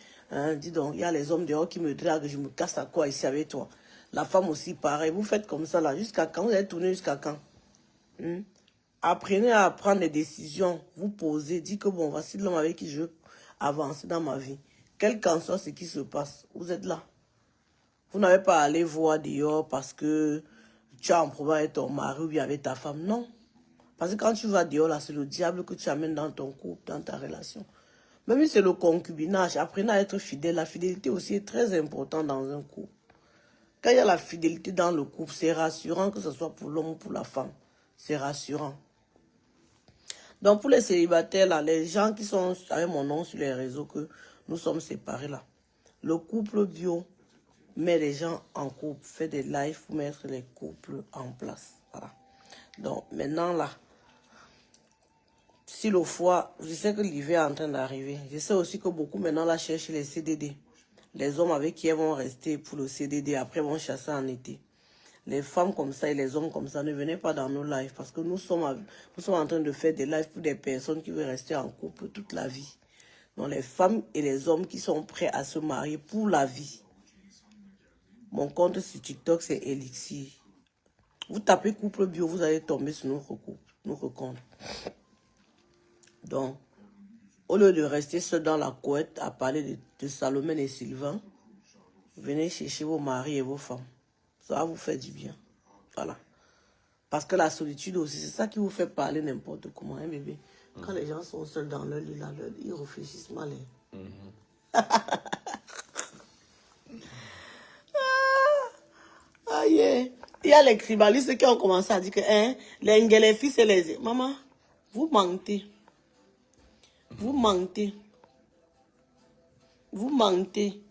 y a les hommes dehors qui me draguent, je me casse à quoi ici avec toi. La femme aussi, pareil. Vous faites comme ça là, jusqu'à quand? Vous allez tourner jusqu'à quand? Apprenez à prendre des décisions, vous posez, dites que bon, voici l'homme avec qui je veux avancer dans ma vie. Quel qu'en soit ce qui se passe, vous êtes là. Vous n'avez pas à aller voir dehors parce que tu as un problème avec ton mari ou bien avec ta femme. Non. Parce que quand tu vas dehors, là, c'est le diable que tu amènes dans ton couple, dans ta relation. Même si c'est le concubinage, apprenez à être fidèle. La fidélité aussi est très importante dans un couple. Quand il y a la fidélité dans le couple, c'est rassurant que ce soit pour l'homme ou pour la femme. C'est rassurant. Donc, pour les célibataires, là, les gens qui sont avec mon nom sur les réseaux, que nous sommes séparés, là, le couple bio met les gens en couple, fait des lives pour mettre les couples en place. Voilà. Donc, maintenant, là, si le foie, je sais que l'hiver est en train d'arriver. Je sais aussi que beaucoup, maintenant, là, cherchent les CDD. Les hommes avec qui elles vont rester pour le CDD, après, vont chasser en été. Les femmes comme ça et les hommes comme ça, ne venez pas dans nos lives parce que nous sommes en train de faire des lives pour des personnes qui veulent rester en couple toute la vie. Donc les femmes et les hommes qui sont prêts à se marier pour la vie. Mon compte sur TikTok, c'est Elixir. Vous tapez couple bio, vous allez tomber sur notre compte. Donc, au lieu de rester seul dans la couette à parler de Salomé et Sylvain, venez chercher vos maris et vos femmes. Ça va vous faire du bien. Voilà. Parce que la solitude aussi, c'est ça qui vous fait parler n'importe comment, hein, bébé. Quand les gens sont seuls dans leur lit, là, ils réfléchissent mal. Aïe. Il y a les tribalistes qui ont commencé à dire que les fils et les... Maman, vous mentez. Vous mentez. Vous mentez.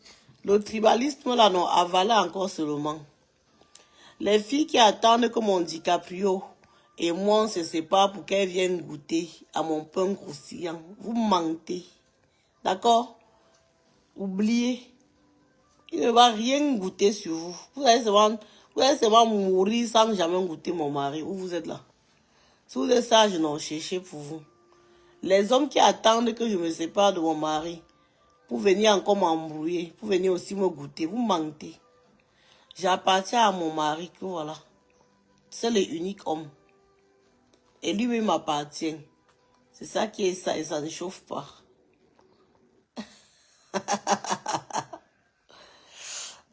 Le tribalisme, là, non, avalé encore seulement. Les filles qui attendent que mon DiCaprio et moi on se sépare pour qu'elles viennent goûter à mon pain croustillant. Vous mentez. D'accord? Oubliez. Il ne va rien goûter sur vous. Vous allez seulement mourir sans jamais goûter mon mari. Où vous êtes là? Si vous êtes sage, non, cherchez pour vous. Les hommes qui attendent que je me sépare de mon mari pour venir encore m'embrouiller, pour venir aussi me goûter, vous mentez. J'appartiens à mon mari, que voilà. C'est l'unique homme. Et lui-même m'appartient. C'est ça qui est ça, et ça ne chauffe pas.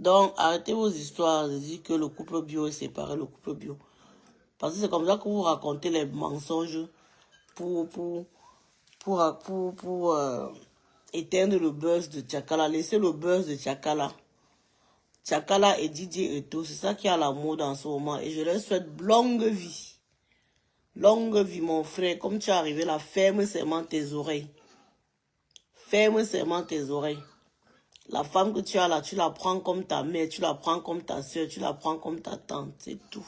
Donc, arrêtez vos histoires de dire que le couple bio est séparé, le couple bio. Parce que c'est comme ça que vous racontez les mensonges pour éteindre le buzz de Tchakala. Laissez le buzz de Tchakala. Tchakala et Didier Eto, c'est ça qui est à la mode en ce moment. Et je leur souhaite longue vie. Longue vie, mon frère. Comme tu es arrivé là, ferme seulement tes oreilles. Ferme seulement tes oreilles. La femme que tu as là, tu la prends comme ta mère, tu la prends comme ta soeur, tu la prends comme ta tante, c'est tout.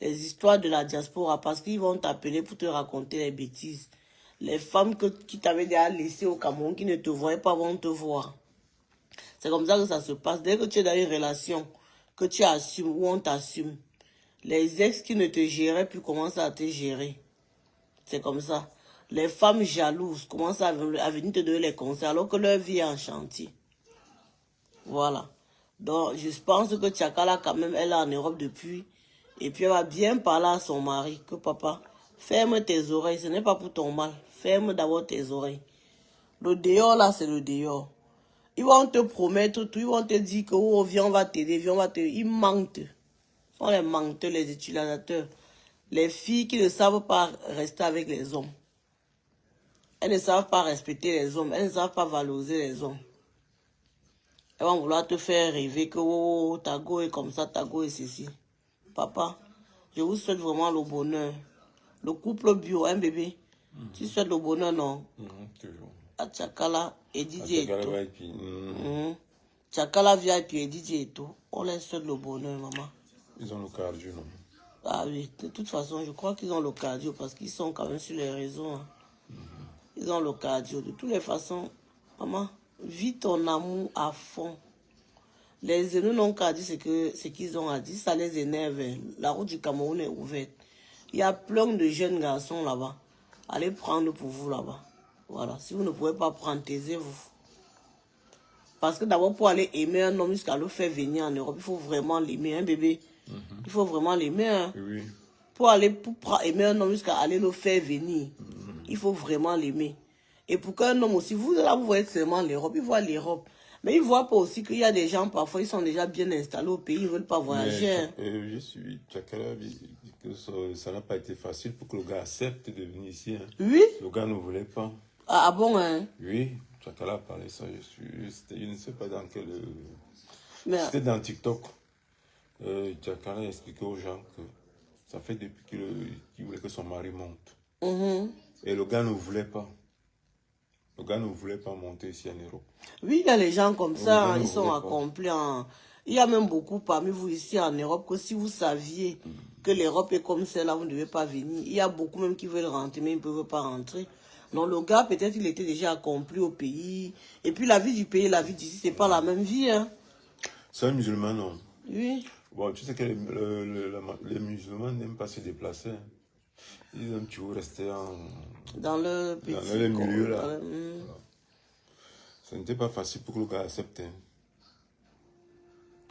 Les histoires de la diaspora, parce qu'ils vont t'appeler pour te raconter les bêtises. Les femmes qui t'avaient déjà laissé au Cameroun, qui ne te voyaient pas, vont te voir. C'est comme ça que ça se passe. Dès que tu es dans une relation, que tu assumes ou on t'assume, les ex qui ne te géraient plus commencent à te gérer. C'est comme ça. Les femmes jalouses commencent à venir te donner les conseils alors que leur vie est en chantier. Voilà. Donc, je pense que Tchakala, quand même, elle est en Europe depuis. Et puis, elle va bien parler à son mari que papa, ferme tes oreilles. Ce n'est pas pour ton mal. Ferme d'abord tes oreilles. Le dehors, là, c'est le dehors. Ils vont te promettre tout. Ils vont te dire que, oh, viens, on va t'aider, viens, on va t'aider. Ils mentent. Ce sont les menteurs, les utilisateurs. Les filles qui ne savent pas rester avec les hommes. Elles ne savent pas respecter les hommes. Elles ne savent pas valoriser les hommes. Elles vont vouloir te faire rêver que oh, ta go est comme ça, ta go est ceci. Papa, je vous souhaite vraiment le bonheur. Le couple bio, hein bébé? Tu souhaites le bonheur, non? Toujours. À Tchakala et Didier. Tchakala via puis Didier et tout. On laisse seul le bonheur, maman. Ils ont le cardio, non? Ah oui, de toute façon, je crois qu'ils ont le cardio parce qu'ils sont quand même sur les réseaux. Hein. Ils ont le cardio. De toutes les façons, maman, vis ton amour à fond. Les ennemis n'ont qu'à dire ce qu'ils ont à dire, ça les énerve. La route du Cameroun est ouverte. Il y a plein de jeunes garçons là-bas. Allez prendre pour vous là-bas. Voilà. Si vous ne pouvez pas prendre, taisez-vous. Parce que d'abord, pour aller aimer un homme jusqu'à le faire venir en Europe, il faut vraiment l'aimer, un bébé. Il faut vraiment l'aimer. Hein. Oui. Pour aimer un homme jusqu'à aller le faire venir, il faut vraiment l'aimer. Et pour qu'un homme aussi, vous là, vous voyez seulement l'Europe, il voit l'Europe. Mais il ne voit pas aussi qu'il y a des gens, parfois, ils sont déjà bien installés au pays, ils ne veulent pas voyager. Je suis Tchakala dit que ça n'a pas été facile pour que le gars accepte de venir ici. Hein. Oui. Le gars ne voulait pas. Ah bon, hein? Oui, Tchakala a parlé ça. Je ne sais pas dans quel... Mais... C'était dans TikTok. Tchakala expliquait aux gens que ça fait depuis qu'il voulait que son mari monte. Et le gars ne voulait pas. Le gars ne voulait pas monter ici en Europe. Oui, il y a les gens comme ça, ils sont accomplis. Il y a même beaucoup parmi vous ici en Europe que si vous saviez que l'Europe est comme celle-là, vous ne devez pas venir. Il y a beaucoup même qui veulent rentrer, mais ils ne peuvent pas rentrer. Donc le gars, peut-être il était déjà accompli au pays. Et puis la vie du pays, la vie d'ici, c'est pas la même vie. Hein. C'est un musulman, non? Oui. Bon, tu sais que les musulmans n'aiment pas se déplacer. Hein. Ils aiment toujours rester dans le petit dans les milieux là. Voilà. Ça n'était pas facile pour que le gars accepte. Hein.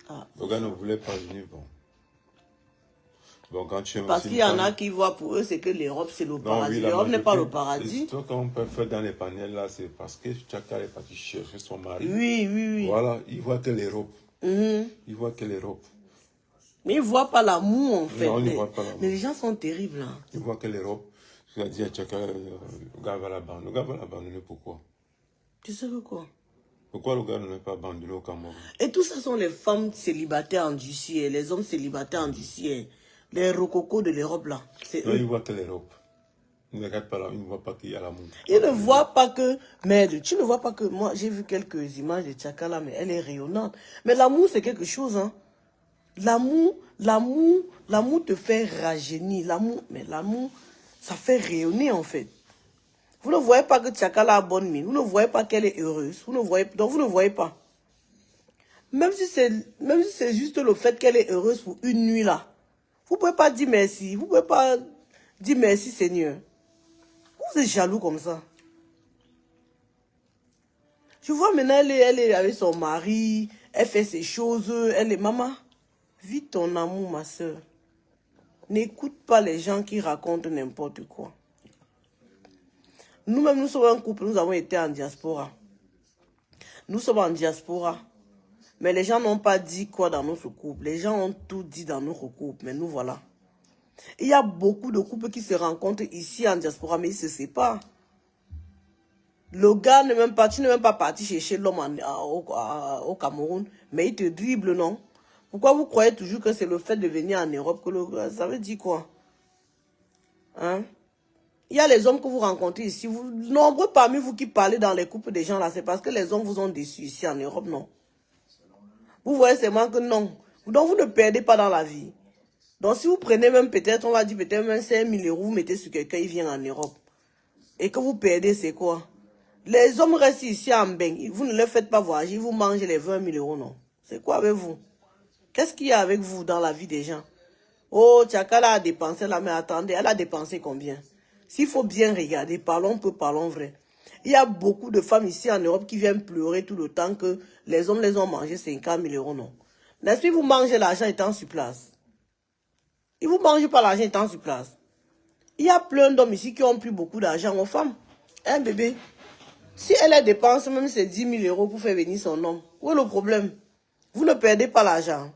Ah, le gars ne voulait pas venir. Bon, quand tu parce qu'il y en a qui voient pour eux, c'est que l'Europe, c'est le paradis. Oui, l'Europe n'est pas le paradis. Ce qu'on peut faire dans les panels là, c'est parce que Tchakala est parti chercher son mari. Oui. Voilà, il voit que l'Europe. Il voit que l'Europe. Mais ils ne voient pas l'amour, en fait. Non, ils ne voient pas l'amour. Mais les gens sont terribles. Hein. Ils voient que l'Europe, tu as dit à Tchakala, le gars va l'abandonner. Le gars va l'abandonner, pourquoi? Tu sais quoi? Pourquoi le gars ne l'a pas abandonné au Cameroun? Et tout ça sont les femmes célibataires en Dussie, les hommes célibataires en Dussie, les rococos de l'Europe, là. Non, ils voient que l'Europe. Ils ne regardent pas là, ils ne voient pas qu'il y a l'amour. Ils ne voient pas que... Mais tu ne vois pas que... Moi, j'ai vu quelques images de Tchakala, mais elle est rayonnante. Mais l'amour, c'est quelque chose, hein. L'amour te fait rajeunir. L'amour, ça fait rayonner, en fait. Vous ne voyez pas que Tchakala a bonne mine. Vous ne voyez pas qu'elle est heureuse. Donc, vous ne voyez pas. Même si c'est juste le fait qu'elle est heureuse pour une nuit, là. Vous ne pouvez pas dire merci. Vous ne pouvez pas dire merci, Seigneur. Vous êtes jaloux comme ça. Je vois maintenant, elle est avec son mari. Elle fait ses choses. Elle est... Maman, vis ton amour, ma soeur. N'écoute pas les gens qui racontent n'importe quoi. Nous-mêmes, nous sommes un couple. Nous avons été en diaspora. Nous sommes en diaspora. Mais les gens n'ont pas dit quoi dans notre couple. Les gens ont tout dit dans notre couple. Mais nous, voilà. Il y a beaucoup de couples qui se rencontrent ici en diaspora, mais ils ne se séparent. Le gars n'est même pas, tu n'es même pas parti chercher l'homme au Cameroun, mais il te dribble, non? Pourquoi vous croyez toujours que c'est le fait de venir en Europe que ça veut dire quoi? Hein? Il y a les hommes que vous rencontrez ici. Nombreux parmi vous qui parlez dans les couples des gens là, c'est parce que les hommes vous ont déçus ici en Europe, non? Vous voyez seulement que non. Donc vous ne perdez pas dans la vie. Donc si vous prenez même peut-être, on va dire peut-être même 5 000 euros, vous mettez sur quelqu'un, il vient en Europe. Et que vous perdez, c'est quoi? Les hommes restent ici en bain. Vous ne les faites pas voyager, vous mangez les 20 000 euros, non? C'est quoi avec vous? Qu'est-ce qu'il y a avec vous dans la vie des gens? Oh, Tchakala a dépensé là, mais attendez, elle a dépensé combien? S'il faut bien regarder, parlons peu, parlons vrai. Il y a beaucoup de femmes ici en Europe qui viennent pleurer tout le temps que les hommes les ont mangé 50 000 euros, non? N'est-ce pas, vous mangez l'argent étant sur place? Ils ne vous mangent pas l'argent étant sur place. Il y a plein d'hommes ici qui ont pris beaucoup d'argent aux femmes. Un bébé. Si elle dépense même ses 10 000 euros pour faire venir son homme, où est le problème? Vous ne perdez pas l'argent.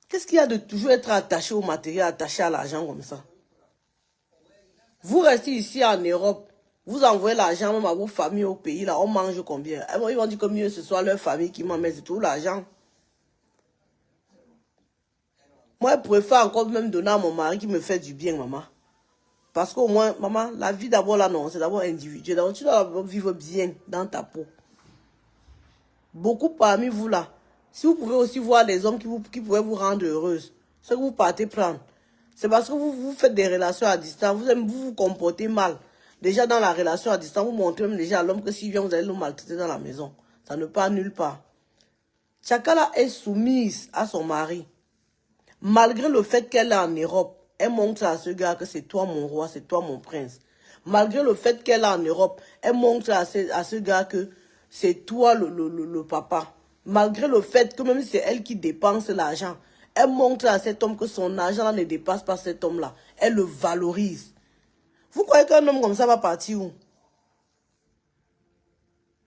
Qu'est-ce qu'il y a de toujours être attaché au matériel, attaché à l'argent comme ça? Vous restez ici en Europe, vous envoyez l'argent même à vos familles au pays, là, on mange combien? Ils vont dire que mieux ce soit leur famille qui m'en met, c'est tout l'argent. Moi, je préfère encore même donner à mon mari qui me fait du bien, maman. Parce qu'au moins, maman, la vie d'abord là, non, c'est d'abord individuel. Donc, tu dois vivre bien dans ta peau. Beaucoup parmi vous là, si vous pouvez aussi voir des hommes qui pourraient vous rendre heureuse, ce que vous partez prendre, c'est parce que vous faites des relations à distance, vous vous comportez mal. Déjà dans la relation à distance, vous montrez même déjà à l'homme que s'il vient, vous allez le maltraiter dans la maison. Ça ne part nulle part. Tchakala est soumise à son mari. Malgré le fait qu'elle est en Europe, elle montre à ce gars que c'est toi mon roi, c'est toi mon prince. Malgré le fait qu'elle est en Europe, elle montre à ce gars que c'est toi le papa. Malgré le fait que même si c'est elle qui dépense l'argent, elle montre à cet homme que son argent ne dépasse pas cet homme-là. Elle le valorise. Vous croyez qu'un homme comme ça va partir où?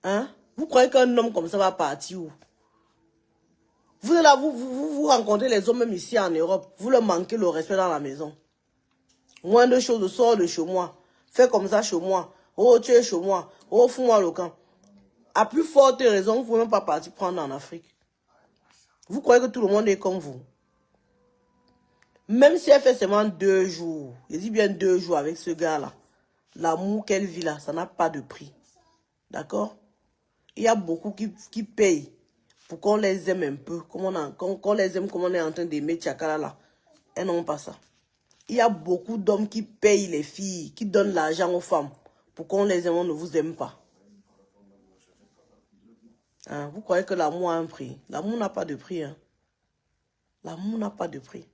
Hein? Vous croyez qu'un homme comme ça va partir où? Vous êtes là, vous rencontrez les hommes même ici en Europe, vous leur manquez le respect dans la maison. Moins de choses, sors de chez moi. Fais comme ça chez moi. Oh, tu es chez moi. Oh, fous-moi le camp. À plus forte raison, vous ne pouvez même pas partir prendre en Afrique. Vous croyez que tout le monde est comme vous? Même si elle fait seulement 2 jours, je dis bien 2 jours avec ce gars-là, l'amour qu'elle vit là, ça n'a pas de prix. D'accord? Il y a beaucoup qui payent pour qu'on les aime un peu. Qu'on les aime comme on est en train d'aimer Tchakala là. Elles n'ont pas ça. Il y a beaucoup d'hommes qui payent les filles, qui donnent l'argent aux femmes pour qu'on les aime, on ne vous aime pas. Hein? Vous croyez que l'amour a un prix? L'amour n'a pas de prix. Hein? L'amour n'a pas de prix.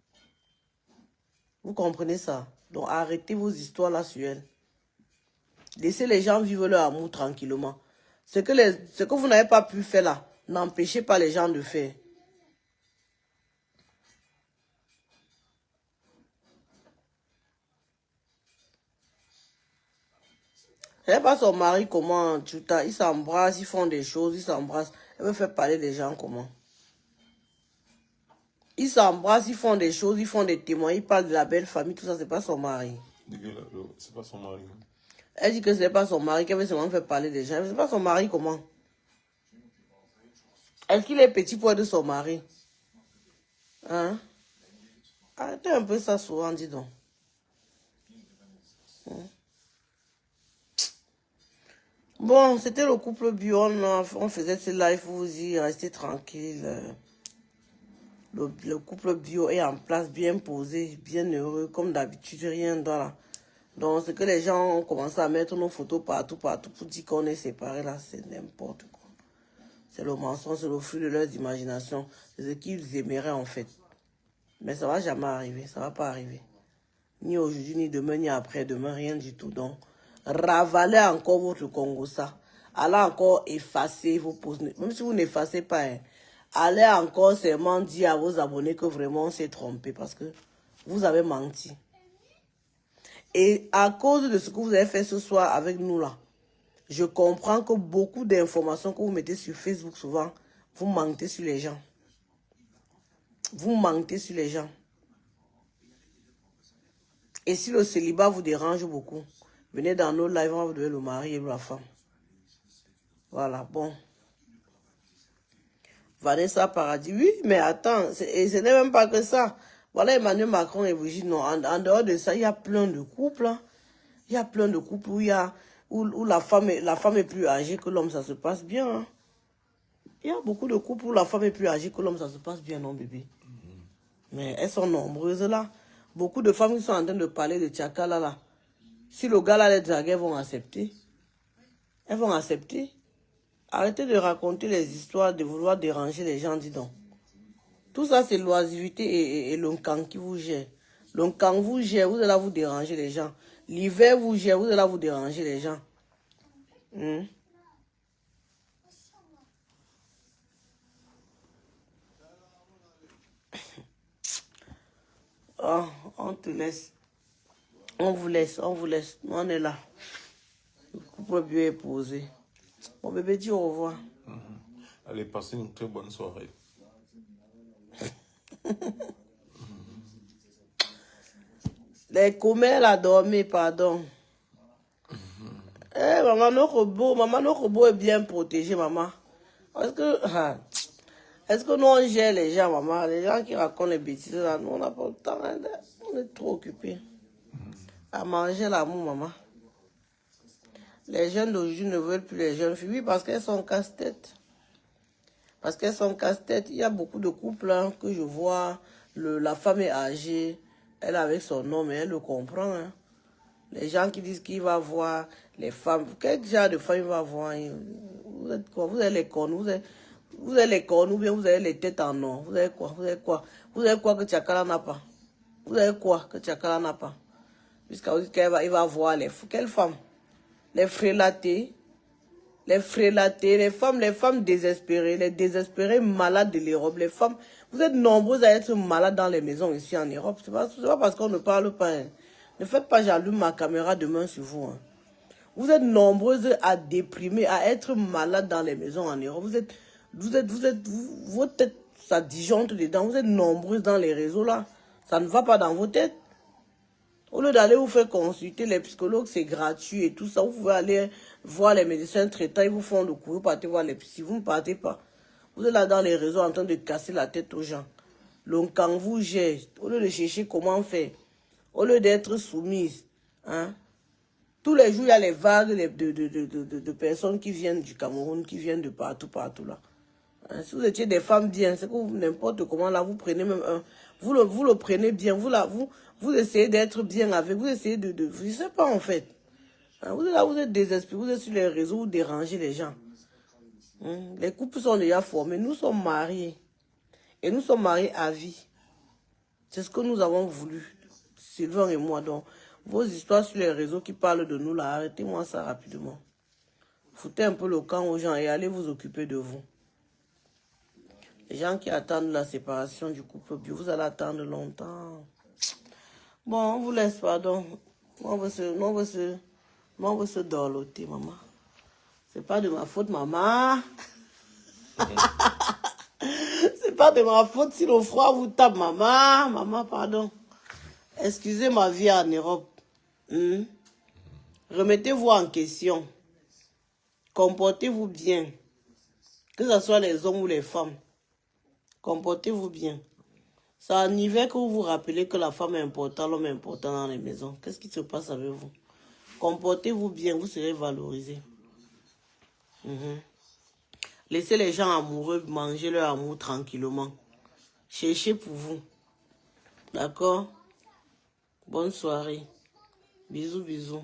Vous comprenez ça? Donc arrêtez vos histoires là sur elle. Laissez les gens vivre leur amour tranquillement. Ce que vous n'avez pas pu faire là, n'empêchez pas les gens de faire. Elle n'est pas son mari comment, ils s'embrassent, ils font des choses, ils s'embrassent. Elle veut faire parler des gens comment? Ils s'embrassent, ils font des choses, ils font des témoins, ils parlent de la belle famille, tout ça, c'est pas son mari. C'est pas son mari. Elle dit que c'est pas son mari, qu'elle veut seulement faire parler des gens. C'est pas son mari comment? Est-ce qu'il est petit pour être son mari? Hein? Arrêtez un peu ça souvent, dis donc. Bon, c'était le couple bio, on faisait ce live, vous y restez tranquille. Le couple bio est en place, bien posé, bien heureux, comme d'habitude, rien dans là. Donc, c'est que les gens ont commencé à mettre nos photos partout pour dire qu'on est séparés là, c'est n'importe quoi. C'est le mensonge, c'est le fruit de leur imagination. C'est ce qu'ils aimeraient en fait. Mais ça va jamais arriver, ça va pas arriver. Ni aujourd'hui, ni demain, ni après-demain, rien du tout. Donc, ravalez encore votre Congo ça. Allez encore effacer vos posts. Même si vous n'effacez pas, hein, allez encore seulement dire à vos abonnés que vraiment on s'est trompé parce que vous avez menti. Et à cause de ce que vous avez fait ce soir avec nous là, je comprends que beaucoup d'informations que vous mettez sur Facebook souvent, vous mentez sur les gens. Vous mentez sur les gens. Et si le célibat vous dérange beaucoup, venez dans nos lives, on va vous donner le mari et la femme. Voilà, bon. Vanessa Paradis, oui, mais attends, et ce n'est même pas que ça. Voilà Emmanuel Macron et Brigitte, non, en dehors de ça, il y a plein de couples. Hein. Il y a plein de couples où la femme est plus âgée que l'homme, ça se passe bien. Hein. Il y a beaucoup de couples où la femme est plus âgée que l'homme, ça se passe bien, non, bébé? Mais elles sont nombreuses là. Beaucoup de femmes qui sont en train de parler de Tchakala là. Si le gars là les drague, elles vont accepter. Elles vont accepter. Arrêtez de raconter les histoires, de vouloir déranger les gens, dis donc. Tout ça, c'est l'oisiveté et le camp qui vous gère. Le camp vous gère, vous allez là vous déranger les gens. L'hiver vous gère, vous allez là vous déranger les gens. Oh, on te laisse. On vous laisse, on vous laisse. Nous, on est là. Le couple bio est posé. Mon bébé dit au revoir. Allez, passez une très bonne soirée. Les commères a dormi, pardon. Eh, maman, nos robots est bien protégé, maman. Est-ce que nous, on gère les gens, maman? Les gens qui racontent les bêtises, là, nous, on n'a pas le temps. Hein, on est trop occupés. À manger l'amour, maman. Les jeunes d'aujourd'hui ne veulent plus les jeunes filles. Oui, parce qu'elles sont casse-tête. Parce qu'elles sont casse-tête. Il y a beaucoup de couples hein, que je vois. La femme est âgée. Elle est avec son homme et elle le comprend. Hein. Les gens qui disent qu'il va voir les femmes. Quel genre de femme il va voir? Vous êtes quoi? Vous avez les cornes. Vous avez les cornes ou bien vous avez les têtes en or. Vous avez quoi? Vous avez quoi? Vous avez quoi que Tchakala n'a pas? Vous avez quoi que Tchakala n'a pas? Puisqu'il va voir quelles femmes? Les frélatées. Les frélatées, les femmes désespérées, les désespérées malades de l'Europe, les femmes, vous êtes nombreuses à être malades dans les maisons ici en Europe. C'est pas parce qu'on ne parle pas. Hein. Ne faites pas, j'allume ma caméra demain sur vous. Hein. Vous êtes nombreuses à déprimer, à être malades dans les maisons en Europe. Votre tête, ça disjoncte dedans. Vous êtes nombreuses dans les réseaux là. Ça ne va pas dans vos têtes. Au lieu d'aller vous faire consulter les psychologues, c'est gratuit et tout ça. Vous pouvez aller voir les médecins traitants, ils vous font le coup. Vous partez voir les psy, vous ne partez pas. Vous êtes là dans les réseaux en train de casser la tête aux gens. Donc quand vous gérez, au lieu de chercher comment faire, au lieu d'être soumise, hein, tous les jours il y a les vagues de personnes qui viennent du Cameroun, qui viennent de partout là. Hein, si vous étiez des femmes bien, c'est que n'importe comment là, vous prenez même un, vous le prenez bien, vous essayez d'être bien avec, vous essayez je sais pas en fait. Hein, vous êtes là, vous êtes désespérés, vous êtes sur les réseaux, vous dérangez les gens. Hein, les couples sont déjà formés, nous sommes mariés. Et nous sommes mariés à vie. C'est ce que nous avons voulu, Sylvain et moi. Donc, vos histoires sur les réseaux qui parlent de nous là, arrêtez-moi ça rapidement. Foutez un peu le camp aux gens et allez vous occuper de vous. Les gens qui attendent la séparation du couple bio, vous allez attendre longtemps. Bon, on vous laisse, pardon. On va se dorloter, maman. C'est pas de ma faute, maman. C'est pas de ma faute si le froid vous tape, maman. Maman, pardon. Excusez ma vie en Europe. Remettez-vous en question. Comportez-vous bien. Que ce soit les hommes ou les femmes. Comportez-vous bien. C'est en hiver que vous vous rappelez que la femme est importante, l'homme est important dans les maisons. Qu'est-ce qui se passe avec vous? Comportez-vous bien, vous serez valorisé. Laissez les gens amoureux manger leur amour tranquillement. Cherchez pour vous. D'accord? Bonne soirée. Bisous, bisous.